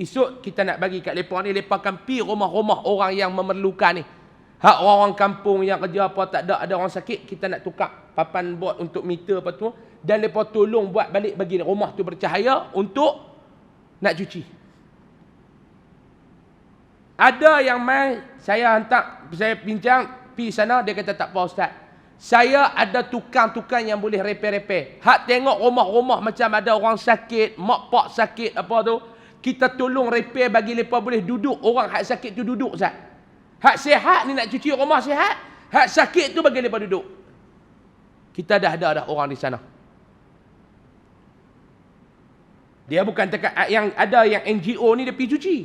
Esok kita nak bagi kat lepa ni, lepa akan pi rumah-rumah orang yang memerlukan ni. Hak orang-orang kampung yang kerja apa tak ada orang sakit, kita nak tukar papan bot untuk meter apa tu, dan lepa tolong buat balik bagi rumah tu bercahaya untuk nak cuci. Ada yang mai saya hantar, saya bincang pi sana, dia kata tak apa Ustaz. Saya ada tukang-tukang yang boleh repair-repair. Hak tengok rumah-rumah macam ada orang sakit, mak pak sakit apa tu, kita tolong repair bagi mereka boleh duduk. Orang hak sakit tu duduk Ustaz. Hak sihat ni nak cuci rumah sihat, hak sakit tu bagi mereka duduk. Kita dah ada orang di sana. Dia bukan tekat yang ada yang NGO ni dia pergi cuci.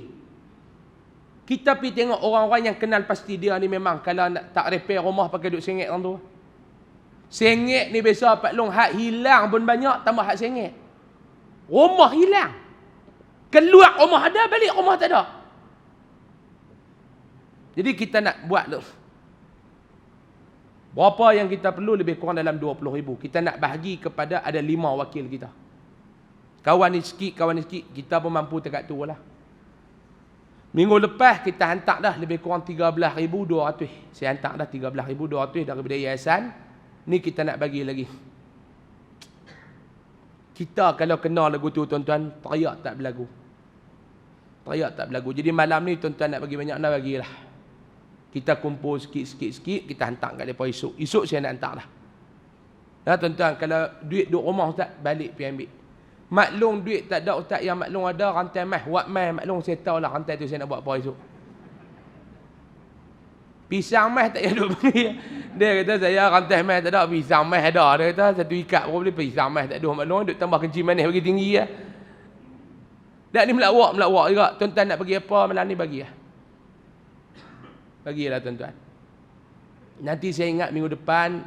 Kita pergi tengok orang-orang yang kenal pasti dia ni memang kalau nak tak repair rumah pakai duk sengit orang tu. Sengit ni biasa Pak Long hak hilang pun banyak tambah hak sengit. Rumah hilang. Keluar rumah ada, balik rumah tak ada. Jadi kita nak buat tu. Berapa yang kita perlu lebih kurang dalam 20,000. Kita nak bahagi kepada ada 5 wakil kita. Kawan ni sikit, kita pun mampu dekat tu lah. Minggu lepas kita hantar dah lebih kurang 13,200. Saya hantar dah 13,200 daripada yayasan. Ni kita nak bagi lagi. Kita kalau kenal lagu tu tuan-tuan, teriak tak berlagu. Teriak tak berlagu. Jadi malam ni tuan-tuan nak bagi banyak, nak bagilah. Kita kumpul sikit, kita hantar kat mereka esok. Esok saya nak hantar dah. Nah tuan-tuan, kalau duit duduk rumah Ustaz, balik pergi ambil. Maklum duit tak ada Ustaz, yang maklum ada rantai mah, buat mah maklum saya tahu lah rantai tu saya nak buat apa esok. Pisang mah tak ada beli. Dia kata saya rantai mah tak ada, pisang mah ada. Dia kata satu ikat pun boleh, pisang mah tak ada. Maklum duk tambah kencing manis bagi tinggi lah. Dak ni melawak juga. Tuan-tuan nak bagi apa malam ni bagilah. Bagilah tuan-tuan. Nanti saya ingat minggu depan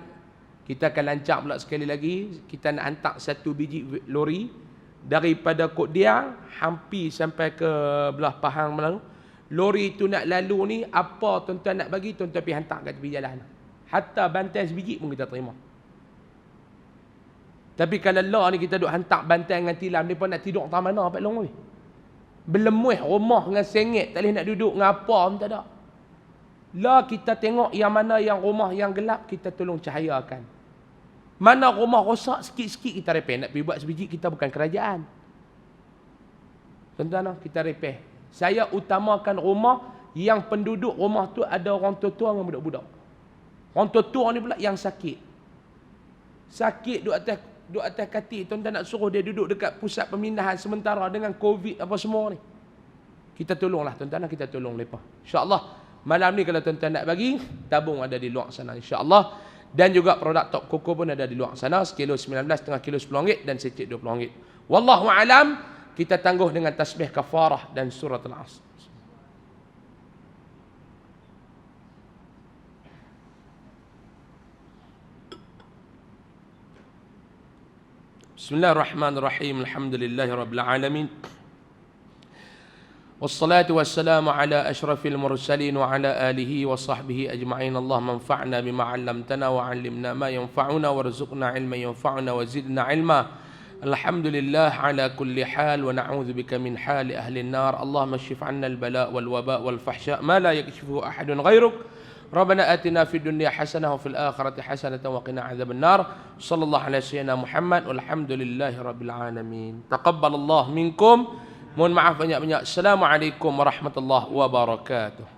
kita akan lancar pula sekali lagi. Kita nak hantar 1 biji lori daripada Kok Diang hampir sampai ke belah Pahang Melayu. Lori tu nak lalu ni, apa tuan-tuan nak bagi, tuan-tuan pergi hantar kat tepi jalan. Hatta bantai sebiji pun kita terima. Tapi kalau lah ni kita duk hantar bantai dengan tilam, mereka nak tidur tak mana Pak Long weh. Belemuih rumah dengan sengit, tak boleh nak duduk dengan apa pun tak ada. Lah kita tengok yang mana yang rumah yang gelap, kita tolong cahayakan. Mana rumah rosak sikit-sikit kita repair. Nak pergi buat sebiji, kita bukan kerajaan. Tuan-tuan, kita repair. Saya utamakan rumah yang penduduk rumah tu ada orang tua-tua dengan budak-budak. Orang tua-tua ni pula yang sakit. Sakit duduk atas katil. Tuan-tuan nak suruh dia duduk dekat pusat pemindahan sementara dengan COVID apa semua ni. Kita tolonglah tuan-tuan, kita tolong mereka. InsyaAllah malam ni kalau tuan-tuan nak bagi, tabung ada di luar sana insyaAllah. Dan juga produk Top Coco pun ada di luar sana. Sekilo 19, setengah kilo RM10 dan secik RM20. Wallahu alam, kita tangguh dengan tasbih kafarah dan surat Al-Asr. Bismillahirrahmanirrahim. Alhamdulillahi rabbil alamin. Wassalatu wassalamu ala ashrafil mursalin wa ala alihi wa sahbihi ajma'in. Allahumma anfa'na bima 'allamtana wa 'allimna ma yanfa'una warzuqna 'ilman yanfa'una wa zidna 'ilma. Alhamdulillah ala kulli hal wa na'udzu bika min hali ahli an-nar. Allahumma kshif 'anna al-bala' wal waba' wal fahsya' ma la yakshifuhu ahadun ghairuk. ربنا آتنا في الدنيا حسنة وفي الآخرة حسنة وقنا عذاب النار. صلى الله على سيدنا محمد والحمد لله رب العالمين. تقبل الله منكم. Mohon maaf banyak-banyak. Assalamualaikum warahmatullahi wabarakatuh.